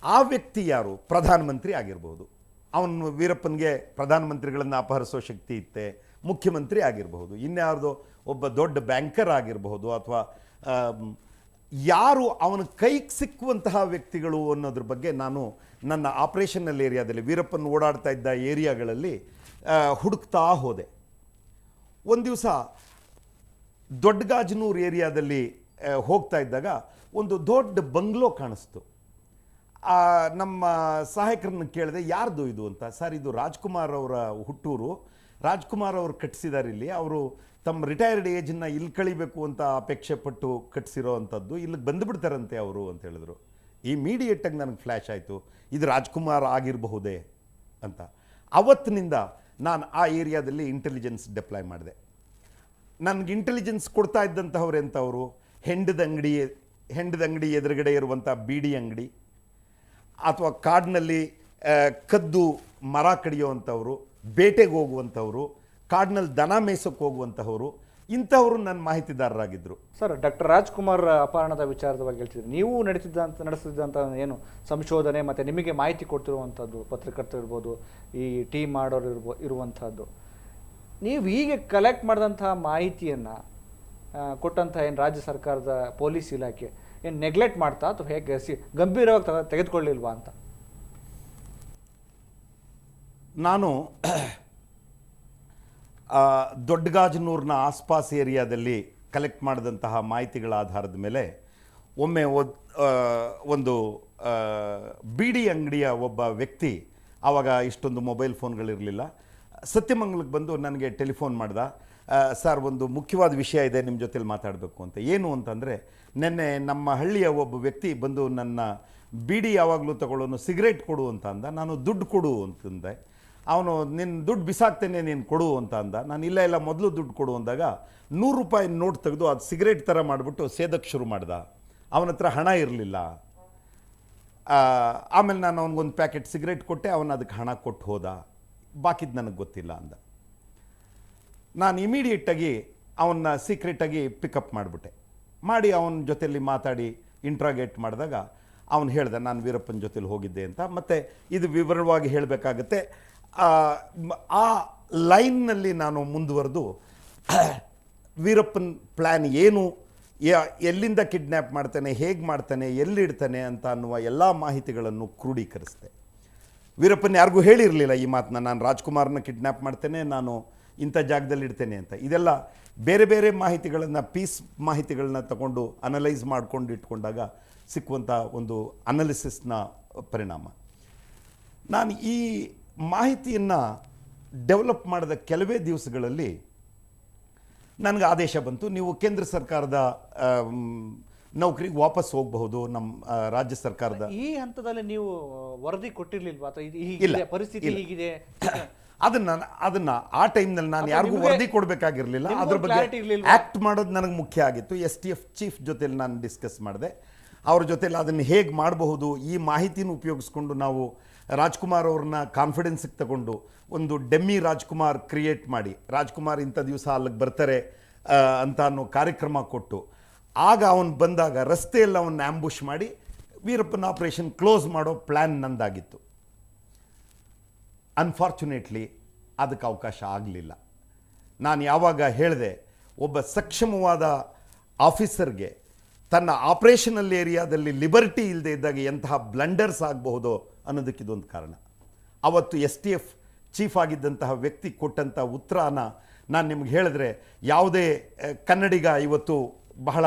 ಆ ವ್ಯಕ್ತಿ ಯಾರು? ಪ್ರಧಾನಮಂತ್ರಿ ಆಗಿರ್ಬೋದು. ಅವನು ವೀರಪ್ಪನಿಗೆ ಪ್ರಧಾನಮಂತ್ರಿಗಳನ್ನು ಅಪಹರಿಸೋ ಶಕ್ತಿ ಇತ್ತೆ, ಮುಖ್ಯಮಂತ್ರಿ ಆಗಿರಬಹುದು, ಇನ್ಯಾರ್ದೋ ಒಬ್ಬ ದೊಡ್ಡ ಬ್ಯಾಂಕರ್ ಆಗಿರಬಹುದು, ಅಥವಾ ಯಾರು ಅವನ ಕೈಗೆ ಸಿಕ್ಕುವಂತಹ ವ್ಯಕ್ತಿಗಳು ಅನ್ನೋದ್ರ ಬಗ್ಗೆ ನಾನು ನನ್ನ ಆಪರೇಷನಲ್ ಏರಿಯಾದಲ್ಲಿ, ವೀರಪ್ಪನ್ ಓಡಾಡ್ತಾ ಇದ್ದ ಏರಿಯಾಗಳಲ್ಲಿ ಹುಡುಕ್ತಾ ಹೋದೆ. ಒಂದು ದಿವಸ ದೊಡ್ಡಗಾಜನೂರು ಏರಿಯಾದಲ್ಲಿ ಹೋಗ್ತಾ ಇದ್ದಾಗ ಒಂದು ದೊಡ್ಡ ಬಂಗ್ಲೋ ಕಾಣಿಸ್ತು. ನಮ್ಮ ಸಹಾಯಕರನ್ನು ಕೇಳಿದೆ, ಯಾರ್ದು ಇದು ಅಂತ. ಸರ್, ಇದು ರಾಜ್ಕುಮಾರ್ ಅವರ ಹುಟ್ಟೂರು, ರಾಜ್ಕುಮಾರ್ ಅವರು ಕಟ್ಟಿಸಿದ್ದಾರೆ ಇಲ್ಲಿ, ಅವರು ತಮ್ಮ ರಿಟೈರ್ಡ್ ಏಜನ್ನು ಇಲ್ಲಿ ಕಳಿಬೇಕು ಅಂತ ಅಪೇಕ್ಷೆ ಪಟ್ಟು ಕಟ್ಟಿಸಿರೋ ಅಂಥದ್ದು, ಇಲ್ಲಿಗೆ ಬಂದುಬಿಡ್ತಾರಂತೆ ಅವರು ಅಂತ ಹೇಳಿದ್ರು. ಇಮಿಡಿಯೇಟಾಗಿ ನನಗೆ ಫ್ಲ್ಯಾಶ್ ಆಯಿತು, ಇದು ರಾಜ್ಕುಮಾರ್ ಆಗಿರಬಹುದೇ ಅಂತ. ಅವತ್ತಿನಿಂದ ನಾನು ಆ ಏರಿಯಾದಲ್ಲಿ ಇಂಟೆಲಿಜೆನ್ಸ್ ಡಿಪ್ಲಾಯ್ ಮಾಡಿದೆ. ನನಗೆ ಇಂಟೆಲಿಜೆನ್ಸ್ ಕೊಡ್ತಾ ಇದ್ದಂಥವ್ರು ಎಂಥವರು? ಹೆಂಡದ ಅಂಗಡಿ ಎದುರುಗಡೆ ಇರುವಂಥ ಬೀಡಿ ಅಂಗಡಿ, ಅಥವಾ ಕಾಡಿನಲ್ಲಿ ಕದ್ದು ಮರ ಕಡಿಯೋವಂಥವ್ರು, ಬೇಟೆಗೆ ಹೋಗುವಂಥವ್ರು, ಕಾಡಿನಲ್ಲಿ ದನ ಮೇಯ್ಸೋಕ್ಕೆ ಹೋಗುವಂಥವ್ರು, ಇಂಥವರು ನನ್ನ ಮಾಹಿತಿದಾರರಾಗಿದ್ದರು. ಸರ್, ಡಾಕ್ಟರ್ ರಾಜ್ಕುಮಾರ್ ಅಪಹರಣದ ವಿಚಾರದ ಬಗ್ಗೆ ಹೇಳ್ತಿದ್ರಿ. ನೀವು ನಡೆಸಿದಂಥ ಏನು ಸಂಶೋಧನೆ ಮತ್ತು ನಿಮಗೆ ಮಾಹಿತಿ ಕೊಡ್ತಿರುವಂಥದ್ದು, ಪತ್ರಕರ್ತರು ಇರ್ಬೋದು, ಈ ಟೀಮ್ ಮಾಡೋರು ಇರುವಂಥದ್ದು, ನೀವು ಹೀಗೆ ಕಲೆಕ್ಟ್ ಮಾಡಿದಂತಹ ಮಾಹಿತಿಯನ್ನು ಕೊಟ್ಟಂಥ ಏನು ರಾಜ್ಯ ಸರ್ಕಾರದ ಪೊಲೀಸ್ ಇಲಾಖೆ ಏನು ನೆಗ್ಲೆಕ್ಟ್ ಮಾಡ್ತಾ ಅಥವಾ ಹೇಗೆ ಗಂಭೀರವಾಗಿ ತೆಗೆದುಕೊಳ್ಳಿಲ್ವಾ ಅಂತ? ನಾನು ದೊಡ್ಡಗಾಜನೂರಿನ ಆಸ್ಪಾಸ್ ಏರಿಯಾದಲ್ಲಿ ಕಲೆಕ್ಟ್ ಮಾಡಿದಂತಹ ಮಾಹಿತಿಗಳ ಆಧಾರದ ಮೇಲೆ ಒಮ್ಮೆ ಒಂದು ಬೀಡಿ ಅಂಗಡಿಯ ಒಬ್ಬ ವ್ಯಕ್ತಿ, ಆವಾಗ ಇಷ್ಟೊಂದು ಮೊಬೈಲ್ ಫೋನ್ಗಳಿರಲಿಲ್ಲ, ಸತ್ಯಮಂಗಲಕ್ಕೆ ಬಂದು ನನಗೆ ಟೆಲಿಫೋನ್ ಮಾಡ್ದ. ಸರ್, ಒಂದು ಮುಖ್ಯವಾದ ವಿಷಯ ಇದೆ, ನಿಮ್ಮ ಜೊತೆಲಿ ಮಾತಾಡಬೇಕು ಅಂತ. ಏನು ಅಂತಂದರೆ, ನೆನ್ನೆ ನಮ್ಮ ಹಳ್ಳಿಯ ಒಬ್ಬ ವ್ಯಕ್ತಿ ಬಂದು ನನ್ನ ಬೀಡಿ ಯಾವಾಗಲೂ ತಗೊಳ್ಳೋನು, ಸಿಗರೇಟ್ ಕೊಡು ಅಂತ ಅಂದ. ನಾನು ದುಡ್ಡು ಕೊಡು ಅಂತಂದೆ. ಅವನು ನಿನ್ನ ದುಡ್ಡು ಬಿಸಾಕ್ತೇನೆ, ನೀನು ಕೊಡು ಅಂತ ಅಂದ. ನಾನು ಇಲ್ಲ ಮೊದಲು ದುಡ್ಡು ಕೊಡು ಅಂದಾಗ 100 ರೂಪಾಯಿ ನೋಟ್ ತೆಗೆದು ಅದು ಸಿಗರೇಟ್ ಥರ ಮಾಡಿಬಿಟ್ಟು ಸೇದಕ್ಕೆ ಶುರು ಮಾಡ್ದ. ಅವನ ಹತ್ರ ಹಣ ಇರಲಿಲ್ಲ. ಆಮೇಲೆ ನಾನು ಅವನಿಗೊಂದು ಪ್ಯಾಕೆಟ್ ಸಿಗರೇಟ್ ಕೊಟ್ಟೆ, ಅವನು ಅದಕ್ಕೆ ಹಣ ಕೊಟ್ಟು ಹೋದ. ಬಾಕಿದ್ದು ನನಗೆ ಗೊತ್ತಿಲ್ಲ ಅಂದ. ನಾನು ಇಮಿಡಿಯೇಟಾಗಿ ಅವನ್ನ ಸೀಕ್ರೆಟಾಗಿ ಪಿಕಪ್ ಮಾಡಿಬಿಟ್ಟೆ. ಮಾಡಿ ಅವನ ಜೊತೆಯಲ್ಲಿ ಮಾತಾಡಿ ಇಂಟ್ರಾಗೇಟ್ ಮಾಡಿದಾಗ ಅವನು ಹೇಳ್ದೆ, ನಾನು ವೀರಪ್ಪನ ಜೊತೆಲಿ ಹೋಗಿದ್ದೆ ಅಂತ. ಮತ್ತು ಇದು ವಿವರವಾಗಿ ಹೇಳಬೇಕಾಗತ್ತೆ. ಆ ಲೈನ್ನಲ್ಲಿ ನಾನು ಮುಂದುವರೆದು ವೀರಪ್ಪನ ಪ್ಲ್ಯಾನ್ ಏನು, ಎಲ್ಲಿಂದ ಕಿಡ್ನ್ಯಾಪ್ ಮಾಡ್ತಾನೆ, ಹೇಗೆ ಮಾಡ್ತಾನೆ, ಎಲ್ಲಿಡ್ತಾನೆ ಅಂತ ಅನ್ನುವ ಎಲ್ಲ ಮಾಹಿತಿಗಳನ್ನು ಕ್ರೋಢೀಕರಿಸಿದೆ. ವೀರಪ್ಪನ ಯಾರಿಗೂ ಹೇಳಿರಲಿಲ್ಲ ಈ ಮಾತನ್ನ, ನಾನು ರಾಜ್ಕುಮಾರ್ನ ಕಿಡ್ನ್ಯಾಪ್ ಮಾಡ್ತೇನೆ, ನಾನು ಇಂಥ ಜಾಗದಲ್ಲಿ ಇಡ್ತೇನೆ ಅಂತ. ಇದೆಲ್ಲ ಬೇರೆ ಬೇರೆ ಮಾಹಿತಿಗಳನ್ನು, ಪೀಸ್ ಮಾಹಿತಿಗಳನ್ನ ತಗೊಂಡು ಅನಲೈಸ್ ಮಾಡ್ಕೊಂಡು ಇಟ್ಕೊಂಡಾಗ ಸಿಕ್ಕುವಂಥ ಒಂದು ಅನಾಲಿಸಿಸ್ನ ಪರಿಣಾಮ. ನಾನು ಈ ಮಾಹಿತಿಯನ್ನು ಡೆವಲಪ್ ಮಾಡಿದ ಕೆಲವೇ ದಿವಸಗಳಲ್ಲಿ ನನಗೆ ಆದೇಶ ಬಂತು, ನೀವು ಕೇಂದ್ರ ಸರ್ಕಾರದ ನೌಕರಿಗೆ ವಾಪಸ್ ಹೋಗಬಹುದು, ನಮ್ಮ ರಾಜ್ಯ ಸರ್ಕಾರದ. ಈ ಹಂತದಲ್ಲಿ ನೀವು ವರದಿ ಕೊಟ್ಟಿರ್ಲಿಲ್ವಾ ಅಥವಾ ಹೀಗಿದೆ ಪರಿಸ್ಥಿತಿ ಹೀಗಿದೆ ಅದನ್ನ ಆ ಟೈಮ್ನಲ್ಲಿ ನಾನು ಯಾರಿಗೂ ವರದಿ ಕೊಡಬೇಕಾಗಿರಲಿಲ್ಲ. ಅದ್ರ ಬಗ್ಗೆ ಆ್ಯಕ್ಟ್ ಮಾಡೋದು ನನಗೆ ಮುಖ್ಯ ಆಗಿತ್ತು. STF ಚೀಫ್ ಜೊತೆಲಿ ನಾನು ಡಿಸ್ಕಸ್ ಮಾಡಿದೆ. ಅವ್ರ ಜೊತೆಲಿ ಅದನ್ನು ಹೇಗೆ ಮಾಡಬಹುದು, ಈ ಮಾಹಿತಿನ ಉಪಯೋಗಿಸ್ಕೊಂಡು ನಾವು ರಾಜ್ಕುಮಾರ್ ಅವ್ರನ್ನ ಕಾನ್ಫಿಡೆನ್ಸಿಗೆ ತಗೊಂಡು ಒಂದು ಡೆಮ್ಮಿ ರಾಜ್ಕುಮಾರ್ ಕ್ರಿಯೇಟ್ ಮಾಡಿ, ರಾಜ್ಕುಮಾರ್ ಇಂಥ ದಿವಸ ಅಲ್ಲಿಗೆ ಬರ್ತಾರೆ ಅಂತ ಅನ್ನೋ ಕಾರ್ಯಕ್ರಮ ಕೊಟ್ಟು, ಆಗ ಅವನು ಬಂದಾಗ ರಸ್ತೆಯಲ್ಲಿ ಅವನ್ನ ಆಂಬುಷ್ ಮಾಡಿ ವೀರಪ್ಪನ ಆಪರೇಷನ್ ಕ್ಲೋಸ್ ಮಾಡೋ ಪ್ಲ್ಯಾನ್ ನಂದಾಗಿತ್ತು. ಅನ್ಫಾರ್ಚುನೇಟ್ಲಿ ಅದಕ್ಕೆ ಅವಕಾಶ ಆಗಲಿಲ್ಲ. ನಾನು ಯಾವಾಗ ಹೇಳಿದೆ, ಒಬ್ಬ ಸಕ್ಷಮವಾದ ಆಫೀಸರ್ಗೆ ತನ್ನ ಆಪರೇಷನಲ್ ಏರಿಯಾದಲ್ಲಿ ಲಿಬರ್ಟಿ ಇಲ್ಲದೆ ಇದ್ದಾಗ ಎಂತಹ ಬ್ಲಂಡರ್ಸ್ ಆಗಬಹುದು ಅನ್ನೋದಕ್ಕೆ ಇದೊಂದು ಕಾರಣ. ಅವತ್ತು STF ಚೀಫ್ ಆಗಿದ್ದಂತಹ ವ್ಯಕ್ತಿ ಕೊಟ್ಟಂಥ ಉತ್ತರನ ನಾನು ನಿಮ್ಗೆ ಹೇಳಿದ್ರೆ ಯಾವುದೇ ಕನ್ನಡಿಗ ಇವತ್ತು ಬಹಳ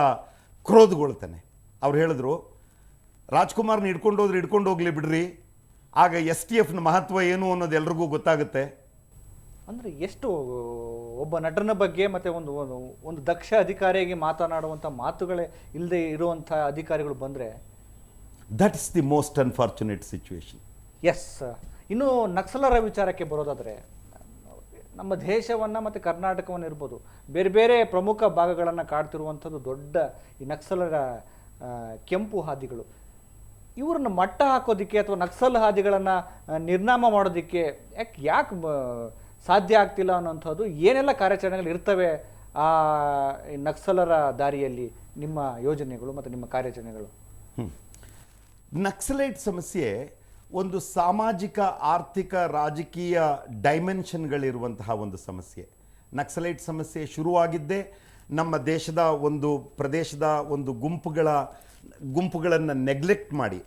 ಕ್ರೋಧಗೊಳ್ತಾನೆ. ಅವ್ರು ಹೇಳಿದ್ರು, ರಾಜ್ಕುಮಾರ್ನ ಹಿಡ್ಕೊಂಡು ಹೋಗ್ಲಿ ಬಿಡ್ರಿ, ಆಗ STFನ ಮಹತ್ವ ಏನು ಅನ್ನೋದು ಎಲ್ರಿಗೂ ಗೊತ್ತಾಗುತ್ತೆ. ಅಂದರೆ ಎಷ್ಟು ಒಬ್ಬ ನಟನ ಬಗ್ಗೆ ಮತ್ತು ಒಂದು ದಕ್ಷ ಅಧಿಕಾರಿಯಾಗಿ ಮಾತನಾಡುವಂಥ ಮಾತುಗಳೇ ಇಲ್ಲದೆ ಇರುವಂಥ ಅಧಿಕಾರಿಗಳು ಬಂದರೆ, that is the most unfortunate situation. Yes. ಇನ್ನು ನಕ್ಸಲರ ವಿಚಾರಕ್ಕೆ ಬರೋದಾದರೆ, ನಮ್ಮ ದೇಶವನ್ನು ಮತ್ತು ಕರ್ನಾಟಕವನ್ನು ಇರ್ಬೋದು, ಬೇರೆ ಬೇರೆ ಪ್ರಮುಖ ಭಾಗಗಳನ್ನು ಕಾಡ್ತಿರುವಂಥದ್ದು ದೊಡ್ಡ ಈ ನಕ್ಸಲರ ಕೆಂಪು ಹಾದಿಗಳು. ಇವ್ರನ್ನ ಮಟ್ಟ ಹಾಕೋದಕ್ಕೆ ಅಥವಾ ನಕ್ಸಲ್ ಹಾದಿಗಳನ್ನು ನಿರ್ನಾಮ ಮಾಡೋದಕ್ಕೆ ಯಾಕೆ ಸಾಧ್ಯ ಆಗ್ತಿಲ್ಲ ಅನ್ನೋಂಥದ್ದು, ಏನೆಲ್ಲ ಕಾರ್ಯಾಚರಣೆಗಳು ಇರ್ತವೆ ಆ ನಕ್ಸಲರ ದಾರಿಯಲ್ಲಿ, ನಿಮ್ಮ ಯೋಜನೆಗಳು ಮತ್ತು ನಿಮ್ಮ ಕಾರ್ಯಾಚರಣೆಗಳು? ನಕ್ಸಲೈಟ್ ಸಮಸ್ಯೆ ಒಂದು ಸಾಮಾಜಿಕ, ಆರ್ಥಿಕ, ರಾಜಕೀಯ ಡೈಮೆನ್ಷನ್ಗಳಿರುವಂತಹ ಒಂದು ಸಮಸ್ಯೆ. ನಕ್ಸಲೈಟ್ ಸಮಸ್ಯೆ ಶುರುವಾಗಿದ್ದೇ ನಮ್ಮ ದೇಶದ ಒಂದು ಪ್ರದೇಶದ ಒಂದು ಗುಂಪುಗಳನ್ನು ನೆಗ್ಲೆಕ್ಟ್ ಮಾಡಿ,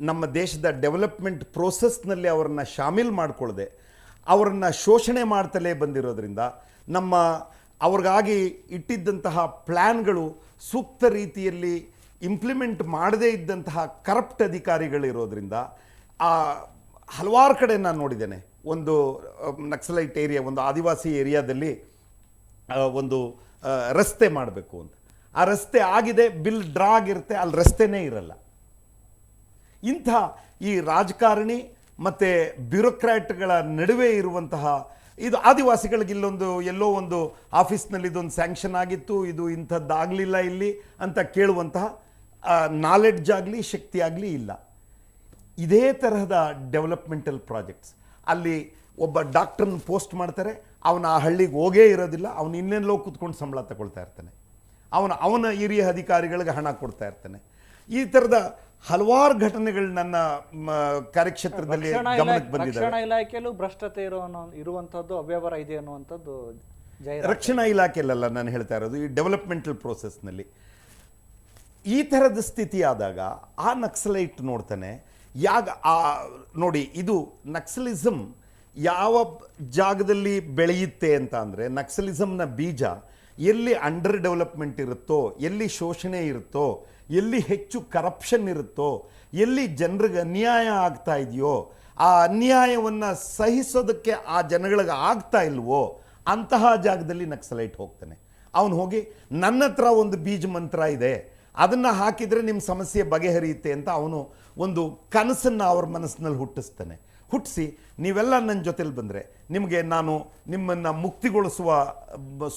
ನಮ್ಮ ದೇಶದ ಡೆವಲಪ್ಮೆಂಟ್ ಪ್ರೋಸೆಸ್ನಲ್ಲಿ ಅವರನ್ನು ಶಾಮೀಲ್ ಮಾಡಿಕೊಳ್ಳದೆ ಅವರನ್ನು ಶೋಷಣೆ ಮಾಡ್ತಲೇ ಬಂದಿರೋದ್ರಿಂದ, ಅವ್ರಿಗಾಗಿ ಇಟ್ಟಿದ್ದಂತಹ ಪ್ಲ್ಯಾನ್ಗಳು ಸೂಕ್ತ ರೀತಿಯಲ್ಲಿ ಇಂಪ್ಲಿಮೆಂಟ್ ಮಾಡದೇ ಇದ್ದಂತಹ ಕರಪ್ಟ್ ಅಧಿಕಾರಿಗಳಿರೋದ್ರಿಂದ ಹಲವಾರು ಕಡೆ ನಾನು ನೋಡಿದ್ದೇನೆ. ಒಂದು ನಕ್ಸಲೈಟ್ ಏರಿಯಾ, ಒಂದು ಆದಿವಾಸಿ ಏರಿಯಾದಲ್ಲಿ ಒಂದು ರಸ್ತೆ ಮಾಡಬೇಕು ಅಂತ, ಆ ರಸ್ತೆ ಆಗಿದೆ, ಬಿಲ್ ಡ್ರಾ ಆಗಿರುತ್ತೆ, ಅಲ್ಲಿ ರಸ್ತೆನೇ ಇರಲ್ಲ. ಇಂಥ ಈ ರಾಜಕಾರಣಿ ಮತ್ತು ಬ್ಯೂರೋಕ್ರಾಟ್ಗಳ ನಡುವೆ ಇರುವಂತಹ ಇದು ಆದಿವಾಸಿಗಳಿಗೆ ಎಲ್ಲೋ ಒಂದು ಆಫೀಸ್ನಲ್ಲಿ ಇದೊಂದು ಸ್ಯಾಂಕ್ಷನ್ ಆಗಿತ್ತು, ಇದು ಇಂಥದ್ದಾಗಲಿಲ್ಲ ಇಲ್ಲಿ ಅಂತ ಕೇಳುವಂತಹ ನಾಲೆಡ್ಜ್ ಆಗಲಿ ಶಕ್ತಿ ಆಗಲಿ ಇಲ್ಲ. ಇದೇ ತರಹದ ಡೆವಲಪ್ಮೆಂಟಲ್ ಪ್ರಾಜೆಕ್ಟ್ಸ್, ಅಲ್ಲಿ ಒಬ್ಬ ಡಾಕ್ಟ್ರನ್ನ ಪೋಸ್ಟ್ ಮಾಡ್ತಾರೆ, ಅವನ ಆ ಹಳ್ಳಿಗೆ ಹೋಗೇ ಇರೋದಿಲ್ಲ, ಅವನು ಇನ್ನೆಲ್ಲೋ ಕೂತ್ಕೊಂಡು ಸಂಬಳ ತಗೊಳ್ತಾ ಇರ್ತಾನೆ, ಅವನ ಹಿರಿಯ ಅಧಿಕಾರಿಗಳಿಗೆ ಹಣ ಕೊಡ್ತಾ ಇರ್ತಾನೆ. ಈ ಥರದ ಹಲವಾರು ಘಟನೆಗಳು ನನ್ನ ಕಾರ್ಯಕ್ಷೇತ್ರದಲ್ಲಿ ಗಮನಕ್ಕೆ ಬಂದಿದ್ದಾವೆ. ರಕ್ಷಣಾ ಇಲಾಖೆಯಲ್ಲೂ ಭ್ರಷ್ಟತೆ ಇರುವಂಥದ್ದು, ಅವ್ಯವಹಾರ ಇದೆ ಅನ್ನುವಂಥದ್ದು ರಕ್ಷಣಾ ಇಲಾಖೆಯಲ್ಲ ನಾನು ಹೇಳ್ತಾ ಇರೋದು, ಈ ಡೆವಲಪ್ಮೆಂಟಲ್ ಪ್ರೋಸೆಸ್ನಲ್ಲಿ ಈ ಥರದ ಸ್ಥಿತಿ ಆದಾಗ ಆ ನಕ್ಸಲೈಟ್ ನೋಡ್ತಾನೆ ನೋಡಿ, ಇದು ನಕ್ಸಲಿಸಮ್ ಯಾವ ಜಾಗದಲ್ಲಿ ಬೆಳೆಯುತ್ತೆ ಅಂತ ಅಂದರೆ, ನಕ್ಸಲಿಸಮ್ನ ಬೀಜ ಎಲ್ಲಿ ಅಂಡರ್ ಡೆವಲಪ್ಮೆಂಟ್ ಇರುತ್ತೋ, ಎಲ್ಲಿ ಶೋಷಣೆ ಇರುತ್ತೋ, ಎಲ್ಲಿ ಹೆಚ್ಚು ಕರಪ್ಷನ್ ಇರುತ್ತೋ, ಎಲ್ಲಿ ಜನರಿಗೆ ಅನ್ಯಾಯ ಆಗ್ತಾ ಇದೆಯೋ, ಆ ಅನ್ಯಾಯವನ್ನು ಸಹಿಸೋದಕ್ಕೆ ಆ ಜನಗಳಿಗೆ ಆಗ್ತಾ ಇಲ್ವೋ ಅಂತಹ ಜಾಗದಲ್ಲಿ ನಕ್ಸಲೈಟ್ ಹೋಗ್ತಾನೆ. ಅವನು ಹೋಗಿ ನನ್ನ ಹತ್ರ ಒಂದು ಬೀಜ ಮಂತ್ರ ಇದೆ, ಅದನ್ನು ಹಾಕಿದರೆ ನಿಮ್ಮ ಸಮಸ್ಯೆ ಬಗೆಹರಿಯುತ್ತೆ ಅಂತ ಅವನು ಒಂದು ಕನಸನ್ನು ಅವ್ರ ಮನಸ್ಸಿನಲ್ಲಿ ಹುಟ್ಟಿಸಿ ನೀವೆಲ್ಲ ನನ್ನ ಜೊತೆಲಿ ಬಂದರೆ ನಾನು ನಿಮ್ಮನ್ನು ಮುಕ್ತಿಗೊಳಿಸುವ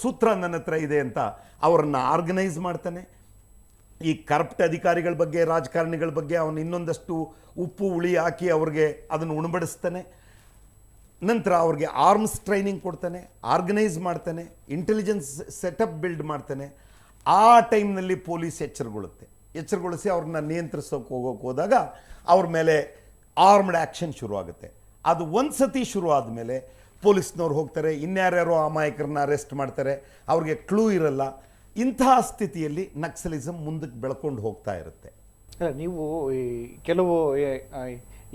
ಸೂತ್ರ ನನ್ನ ಹತ್ರ ಇದೆ ಅಂತ ಅವರನ್ನು ಆರ್ಗನೈಸ್ ಮಾಡ್ತಾನೆ. ಈ ಕರಪ್ಟ್ ಅಧಿಕಾರಿಗಳ ಬಗ್ಗೆ, ರಾಜಕಾರಣಿಗಳ ಬಗ್ಗೆ ಅವನು ಇನ್ನೊಂದಷ್ಟು ಉಪ್ಪು ಹುಳಿ ಹಾಕಿ ಅವ್ರಿಗೆ ಅದನ್ನು ಉಣಬಡಿಸ್ತಾನೆ. ನಂತರ ಅವ್ರಿಗೆ ಆರ್ಮ್ಸ್ ಟ್ರೈನಿಂಗ್ ಕೊಡ್ತಾನೆ, ಆರ್ಗನೈಸ್ ಮಾಡ್ತಾನೆ, ಇಂಟೆಲಿಜೆನ್ಸ್ ಸೆಟಪ್ ಬಿಲ್ಡ್ ಮಾಡ್ತಾನೆ. ಆ ಟೈಮ್ನಲ್ಲಿ ಪೊಲೀಸ್ ಎಚ್ಚರಗೊಳಿಸಿ ಅವ್ರನ್ನ ನಿಯಂತ್ರಿಸೋಕೆ ಹೋದಾಗ ಅವ್ರ ಮೇಲೆ ಆರ್ಮ್ಡ್ ಆ್ಯಕ್ಷನ್ ಶುರುವಾಗುತ್ತೆ. ಅದು ಒಂದು ಸತಿ ಶುರು ಆದಮೇಲೆ ಪೊಲೀಸ್ನವ್ರು ಹೋಗ್ತಾರೆ, ಇನ್ಯಾರ್ಯಾರೋ ಅಮಾಯಕರನ್ನ ಅರೆಸ್ಟ್ ಮಾಡ್ತಾರೆ, ಅವ್ರಿಗೆ ಕ್ಲೂ ಇರಲ್ಲ. ಇಂತಹ ಸ್ಥಿತಿಯಲ್ಲಿ ನಕ್ಸಲಿಸಮ್ ಮುಂದಕ್ಕೆ ಬೆಳ್ಕೊಂಡು ಹೋಗ್ತಾ ಇರುತ್ತೆ. ನೀವು ಕೆಲವು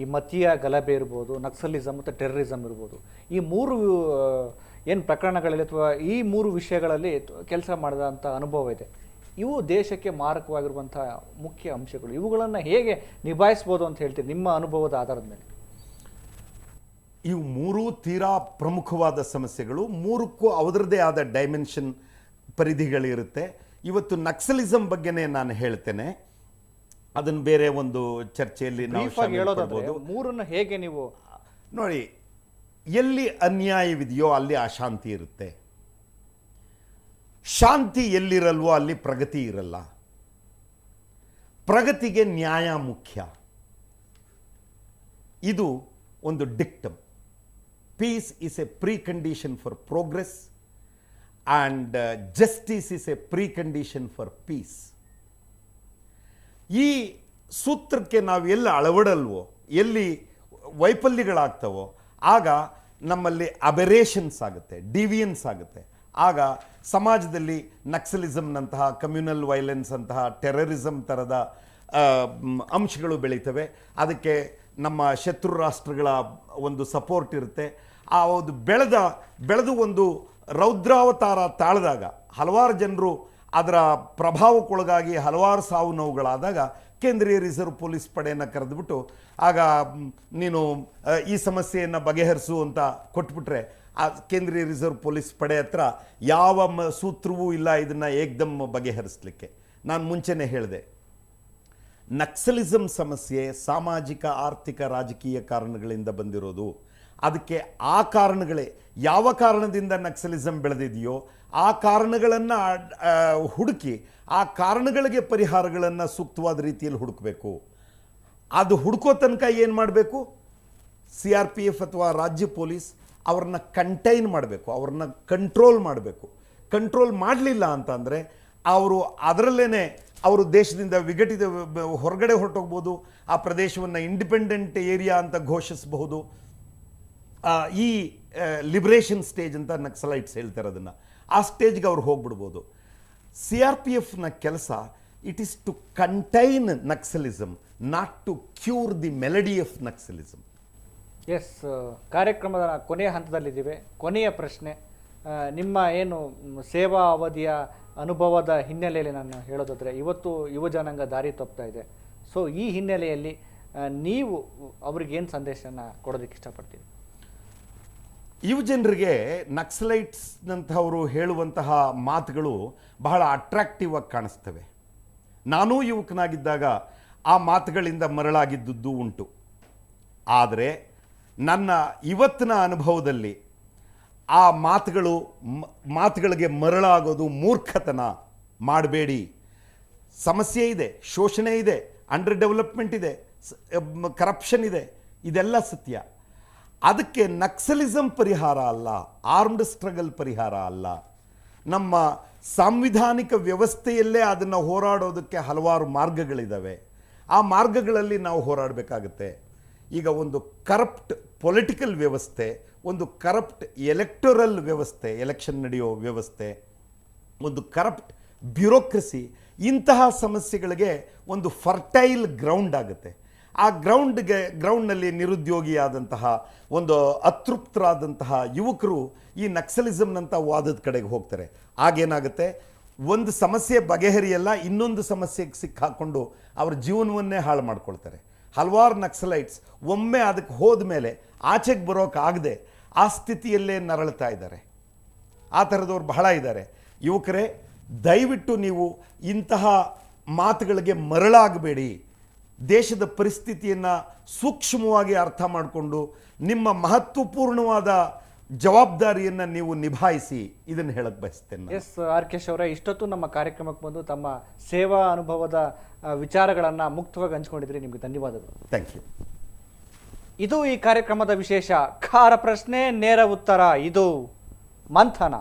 ಈ ಮತೀಯ ಗಲಭೆ ಇರ್ಬೋದು, ನಕ್ಸಲಿಸಮ್ ಮತ್ತು ಟೆರರಿಸಮ್ ಇರ್ಬೋದು, ಈ ಮೂರು ಏನು ಪ್ರಕರಣಗಳಲ್ಲಿ ಅಥವಾ ಈ ಮೂರು ವಿಷಯಗಳಲ್ಲಿ ಕೆಲಸ ಮಾಡಿದಂಥ ಅನುಭವ ಇದೆ. ಇವು ದೇಶಕ್ಕೆ ಮಾರಕವಾಗಿರುವಂಥ ಮುಖ್ಯ ಅಂಶಗಳು. ಇವುಗಳನ್ನು ಹೇಗೆ ನಿಭಾಯಿಸ್ಬೋದು ಅಂತ ಹೇಳ್ತೀರಿ ನಿಮ್ಮ ಅನುಭವದ ಆಧಾರದ ಮೇಲೆ? ಇವು ಮೂರೂ ತೀರಾ ಪ್ರಮುಖವಾದ ಸಮಸ್ಯೆಗಳು. ಮೂರಕ್ಕೂ ಅವರದ್ದೇ ಆದ ಡೈಮೆನ್ಷನ್ ಪರಿಧಿಗಳಿರುತ್ತೆ. ಇವತ್ತು ನಕ್ಸಲಿಸಮ್ ಬಗ್ಗೆನೇ ನಾನು ಹೇಳ್ತೇನೆ, ಅದನ್ನು ಬೇರೆ ಒಂದು ಚರ್ಚೆಯಲ್ಲಿ ನಾವು ಮೂರನ್ನು ಹೇಗೆ ನೀವು ನೋಡಿ. ಎಲ್ಲಿ ಅನ್ಯಾಯವಿದೆಯೋ ಅಲ್ಲಿ ಅಶಾಂತಿ ಇರುತ್ತೆ, ಶಾಂತಿ ಎಲ್ಲಿರಲ್ವೋ ಅಲ್ಲಿ ಪ್ರಗತಿ ಇರಲ್ಲ. ಪ್ರಗತಿಗೆ ನ್ಯಾಯ ಮುಖ್ಯ, ಇದು ಒಂದು dictum. Peace is a precondition for progress and justice is a precondition for peace. ಈ ಸೂತ್ರಕ್ಕೆ ನಾವು ಎಲ್ಲಿ ಅಳವಡಲ್ವೋ, ಎಲ್ಲಿ ವೈಫಲ್ಯಗಳಾಗ್ತವೋ ಆಗ ನಮ್ಮಲ್ಲಿ ಅಬೆರೇಷನ್ಸ್ ಆಗುತ್ತೆ, ಡಿವಿಯನ್ಸ್ ಆಗುತ್ತೆ. ಆಗ ಸಮಾಜದಲ್ಲಿ ನಕ್ಸಲಿಸಮ್ನಂತಹ, ಕಮ್ಯುನಲ್ ವೈಲೆನ್ಸ್ ಅಂತಹ, ಟೆರರಿಸಮ್ ಥರದ ಅಂಶಗಳು ಬೆಳೀತವೆ. ಅದಕ್ಕೆ ನಮ್ಮ ಶತ್ರು ರಾಷ್ಟ್ರಗಳ ಒಂದು ಸಪೋರ್ಟ್ ಇರುತ್ತೆ. ಆ ಒಂದು ಬೆಳೆದು ಒಂದು ರೌದ್ರಾವತಾರ ತಾಳಿದಾಗ ಹಲವಾರು ಜನರು ಅದರ ಪ್ರಭಾವಕ್ಕೊಳಗಾಗಿ ಹಲವಾರು ಸಾವು ನೋವುಗಳಾದಾಗ ಕೇಂದ್ರೀಯ ರಿಸರ್ವ್ ಪೊಲೀಸ್ ಪಡೆಯನ್ನು ಕರೆದುಬಿಟ್ಟು ಆಗ ನೀನು ಈ ಸಮಸ್ಯೆಯನ್ನು ಬಗೆಹರಿಸು ಅಂತ ಕೊಟ್ಬಿಟ್ರೆ ಆ ಕೇಂದ್ರೀಯ ರಿಸರ್ವ್ ಪೊಲೀಸ್ ಪಡೆ ಹತ್ರ ಯಾವ ಸೂತ್ರವೂ ಇಲ್ಲ ಇದನ್ನು ಏಕ್ದಮ್ ಬಗೆಹರಿಸಲಿಕ್ಕೆ. ನಾನು ಮುಂಚೆನೇ ಹೇಳಿದೆ, ನಕ್ಸಲಿಸಮ್ ಸಮಸ್ಯೆ ಸಾಮಾಜಿಕ, ಆರ್ಥಿಕ, ರಾಜಕೀಯ ಕಾರಣಗಳಿಂದ ಬಂದಿರೋದು. ಅದಕ್ಕೆ ಆ ಕಾರಣಗಳೇ, ಯಾವ ಕಾರಣದಿಂದ ನಕ್ಸಲಿಸಮ್ ಬೆಳೆದಿದೆಯೋ ಆ ಕಾರಣಗಳನ್ನು ಹುಡುಕಿ ಆ ಕಾರಣಗಳಿಗೆ ಪರಿಹಾರಗಳನ್ನು ಸೂಕ್ತವಾದ ರೀತಿಯಲ್ಲಿ ಹುಡುಕಬೇಕು. ಅದು ಹುಡುಕೋ ತನಕ ಏನು ಮಾಡಬೇಕು? CRPF ಅಥವಾ ರಾಜ್ಯ ಪೊಲೀಸ್ ಅವ್ರನ್ನ ಕಂಟೈನ್ ಮಾಡಬೇಕು, ಅವ್ರನ್ನ ಕಂಟ್ರೋಲ್ ಮಾಡಬೇಕು. ಕಂಟ್ರೋಲ್ ಮಾಡಲಿಲ್ಲ ಅಂತಂದರೆ ಅವರು ಅದರಲ್ಲೇ ಅವರು ದೇಶದಿಂದ ವಿಘಟಿತ ಹೊರಗಡೆ ಹೊರಟೋಗ್ಬೋದು, ಆ ಪ್ರದೇಶವನ್ನು ಇಂಡಿಪೆಂಡೆಂಟ್ ಏರಿಯಾ ಅಂತ ಘೋಷಿಸಬಹುದು. ಈ ಲಿಬರೇಷನ್ ಸ್ಟೇಜ್ ಅಂತ ನಕ್ಸಲೈಟ್ಸ್ ಹೇಳ್ತಾರೆ, ಅದನ್ನು ಆ ಸ್ಟೇಜ್ಗೆ ಅವ್ರು ಹೋಗ್ಬಿಡ್ಬೋದು. CRPFನ ಕೆಲಸ it is to contain naxalism, not to cure the malady of naxalism. Yes, ಕಾರ್ಯಕ್ರಮದ ಕೊನೆಯ ಹಂತದಲ್ಲಿದ್ದೀವಿ. ಕೊನೆಯ ಪ್ರಶ್ನೆ, ನಿಮ್ಮ ಏನು ಸೇವಾ ಅವಧಿಯ ಅನುಭವದ ಹಿನ್ನೆಲೆಯಲ್ಲಿ ನಾನು ಹೇಳೋದಾದರೆ, ಇವತ್ತು ಯುವಜನಾಂಗ ದಾರಿ ತಪ್ತಾ ಇದೆ. ಸೊ ಈ ಹಿನ್ನೆಲೆಯಲ್ಲಿ ನೀವು ಅವ್ರಿಗೇನು ಸಂದೇಶನ ಕೊಡೋದಕ್ಕೆ ಇಷ್ಟಪಡ್ತೀವಿ? ಯುವ ಜನರಿಗೆ ನಕ್ಸಲೈಟ್ಸ್ನಂಥವರು ಹೇಳುವಂತಹ ಮಾತುಗಳು ಬಹಳ ಅಟ್ರಾಕ್ಟಿವ್ ಆಗಿ ಕಾಣಿಸ್ತವೆ. ನಾನೂ ಯುವಕನಾಗಿದ್ದಾಗ ಆ ಮಾತುಗಳಿಂದ ಮರಳಾಗಿದ್ದುದು ಉಂಟು. ಆದರೆ ನನ್ನ ಇವತ್ತಿನ ಅನುಭವದಲ್ಲಿ ಆ ಮಾತುಗಳಿಗೆ ಮರಳಾಗೋದು ಮೂರ್ಖತನ. ಮಾಡಬೇಡಿ. ಸಮಸ್ಯೆ ಇದೆ, ಶೋಷಣೆ ಇದೆ, ಅಂಡರ್ ಡೆವಲಪ್ಮೆಂಟ್ ಇದೆ, ಕರಪ್ಷನ್ ಇದೆ, ಇದೆಲ್ಲ ಸತ್ಯ. ಅದಕ್ಕೆ ನಕ್ಸಲಿಸಮ್ ಪರಿಹಾರ ಅಲ್ಲ, ಆರ್ಮ್ಡ್ ಸ್ಟ್ರಗಲ್ ಪರಿಹಾರ ಅಲ್ಲ. ನಮ್ಮ ಸಾಂವಿಧಾನಿಕ ವ್ಯವಸ್ಥೆಯಲ್ಲೇ ಅದನ್ನು ಹೋರಾಡೋದಕ್ಕೆ ಹಲವಾರು ಮಾರ್ಗಗಳಿದ್ದಾವೆ. ಆ ಮಾರ್ಗಗಳಲ್ಲಿ ನಾವು ಹೋರಾಡಬೇಕಾಗುತ್ತೆ. ಈಗ ಒಂದು ಕರಪ್ಟ್ ಪೊಲಿಟಿಕಲ್ ವ್ಯವಸ್ಥೆ, ಒಂದು ಕರಪ್ಟ್ ಎಲೆಕ್ಟೋರಲ್ ವ್ಯವಸ್ಥೆ, ಎಲೆಕ್ಷನ್ ನಡೆಯೋ ವ್ಯವಸ್ಥೆ, ಒಂದು ಕರಪ್ಟ್ ಬ್ಯೂರೋಕ್ರಸಿ, ಇಂತಹ ಸಮಸ್ಯೆಗಳಿಗೆ ಒಂದು ಫರ್ಟೈಲ್ ಗ್ರೌಂಡ್ ಆಗುತ್ತೆ. ಆ ಗ್ರೌಂಡ್ನಲ್ಲಿ ನಿರುದ್ಯೋಗಿಯಾದಂತಹ ಒಂದು ಅತೃಪ್ತರಾದಂತಹ ಯುವಕರು ಈ ನಕ್ಸಲಿಸಮ್ನಂಥ ವಾದದ ಕಡೆಗೆ ಹೋಗ್ತಾರೆ. ಆಗೇನಾಗುತ್ತೆ, ಒಂದು ಸಮಸ್ಯೆ ಬಗೆಹರಿಯಲ್ಲ, ಇನ್ನೊಂದು ಸಮಸ್ಯೆಗೆ ಸಿಕ್ಕಾಕೊಂಡು ಅವ್ರ ಜೀವನವನ್ನೇ ಹಾಳು ಮಾಡ್ಕೊಳ್ತಾರೆ. ಹಲವಾರು ನಕ್ಸಲೈಟ್ಸ್ ಒಮ್ಮೆ ಅದಕ್ಕೆ ಹೋದ ಮೇಲೆ ಆಚೆಗೆ ಬರೋಕ್ಕಾಗದೆ ಆ ಸ್ಥಿತಿಯಲ್ಲೇ ನರಳ್ತಾ ಇದ್ದಾರೆ. ಆ ಥರದವ್ರು ಬಹಳ ಇದ್ದಾರೆ. ಯುವಕರೇ, ದಯವಿಟ್ಟು ನೀವು ಇಂತಹ ಮಾತುಗಳಿಗೆ ಮರಳಾಗಬೇಡಿ. ದೇಶದ ಪರಿಸ್ಥಿತಿಯನ್ನು ಸೂಕ್ಷ್ಮವಾಗಿ ಅರ್ಥ ಮಾಡಿಕೊಂಡು ನಿಮ್ಮ ಮಹತ್ವಪೂರ್ಣವಾದ ಜವಾಬ್ದಾರಿಯನ್ನು ನೀವು ನಿಭಾಯಿಸಿ, ಇದನ್ನು ಹೇಳಕ್ಕೆ ಬಯಸ್ತೇನೆ. ಎಸ್ ಆರ್ಕೇಶ್ ಅವರೇ, ಇಷ್ಟೊತ್ತು ನಮ್ಮ ಕಾರ್ಯಕ್ರಮಕ್ಕೆ ಬಂದು ತಮ್ಮ ಸೇವಾ ಅನುಭವದ ವಿಚಾರಗಳನ್ನು ಮುಕ್ತವಾಗಿ ಹಂಚ್ಕೊಂಡಿದ್ರಿ. ನಿಮಗೆ ಧನ್ಯವಾದಗಳು. Thank you. ಇದು ಈ ಕಾರ್ಯಕ್ರಮದ ವಿಶೇಷ. ಖಾರ ಪ್ರಶ್ನೆ ನೇರ ಉತ್ತರ. ಇದು ಮಂಥನ.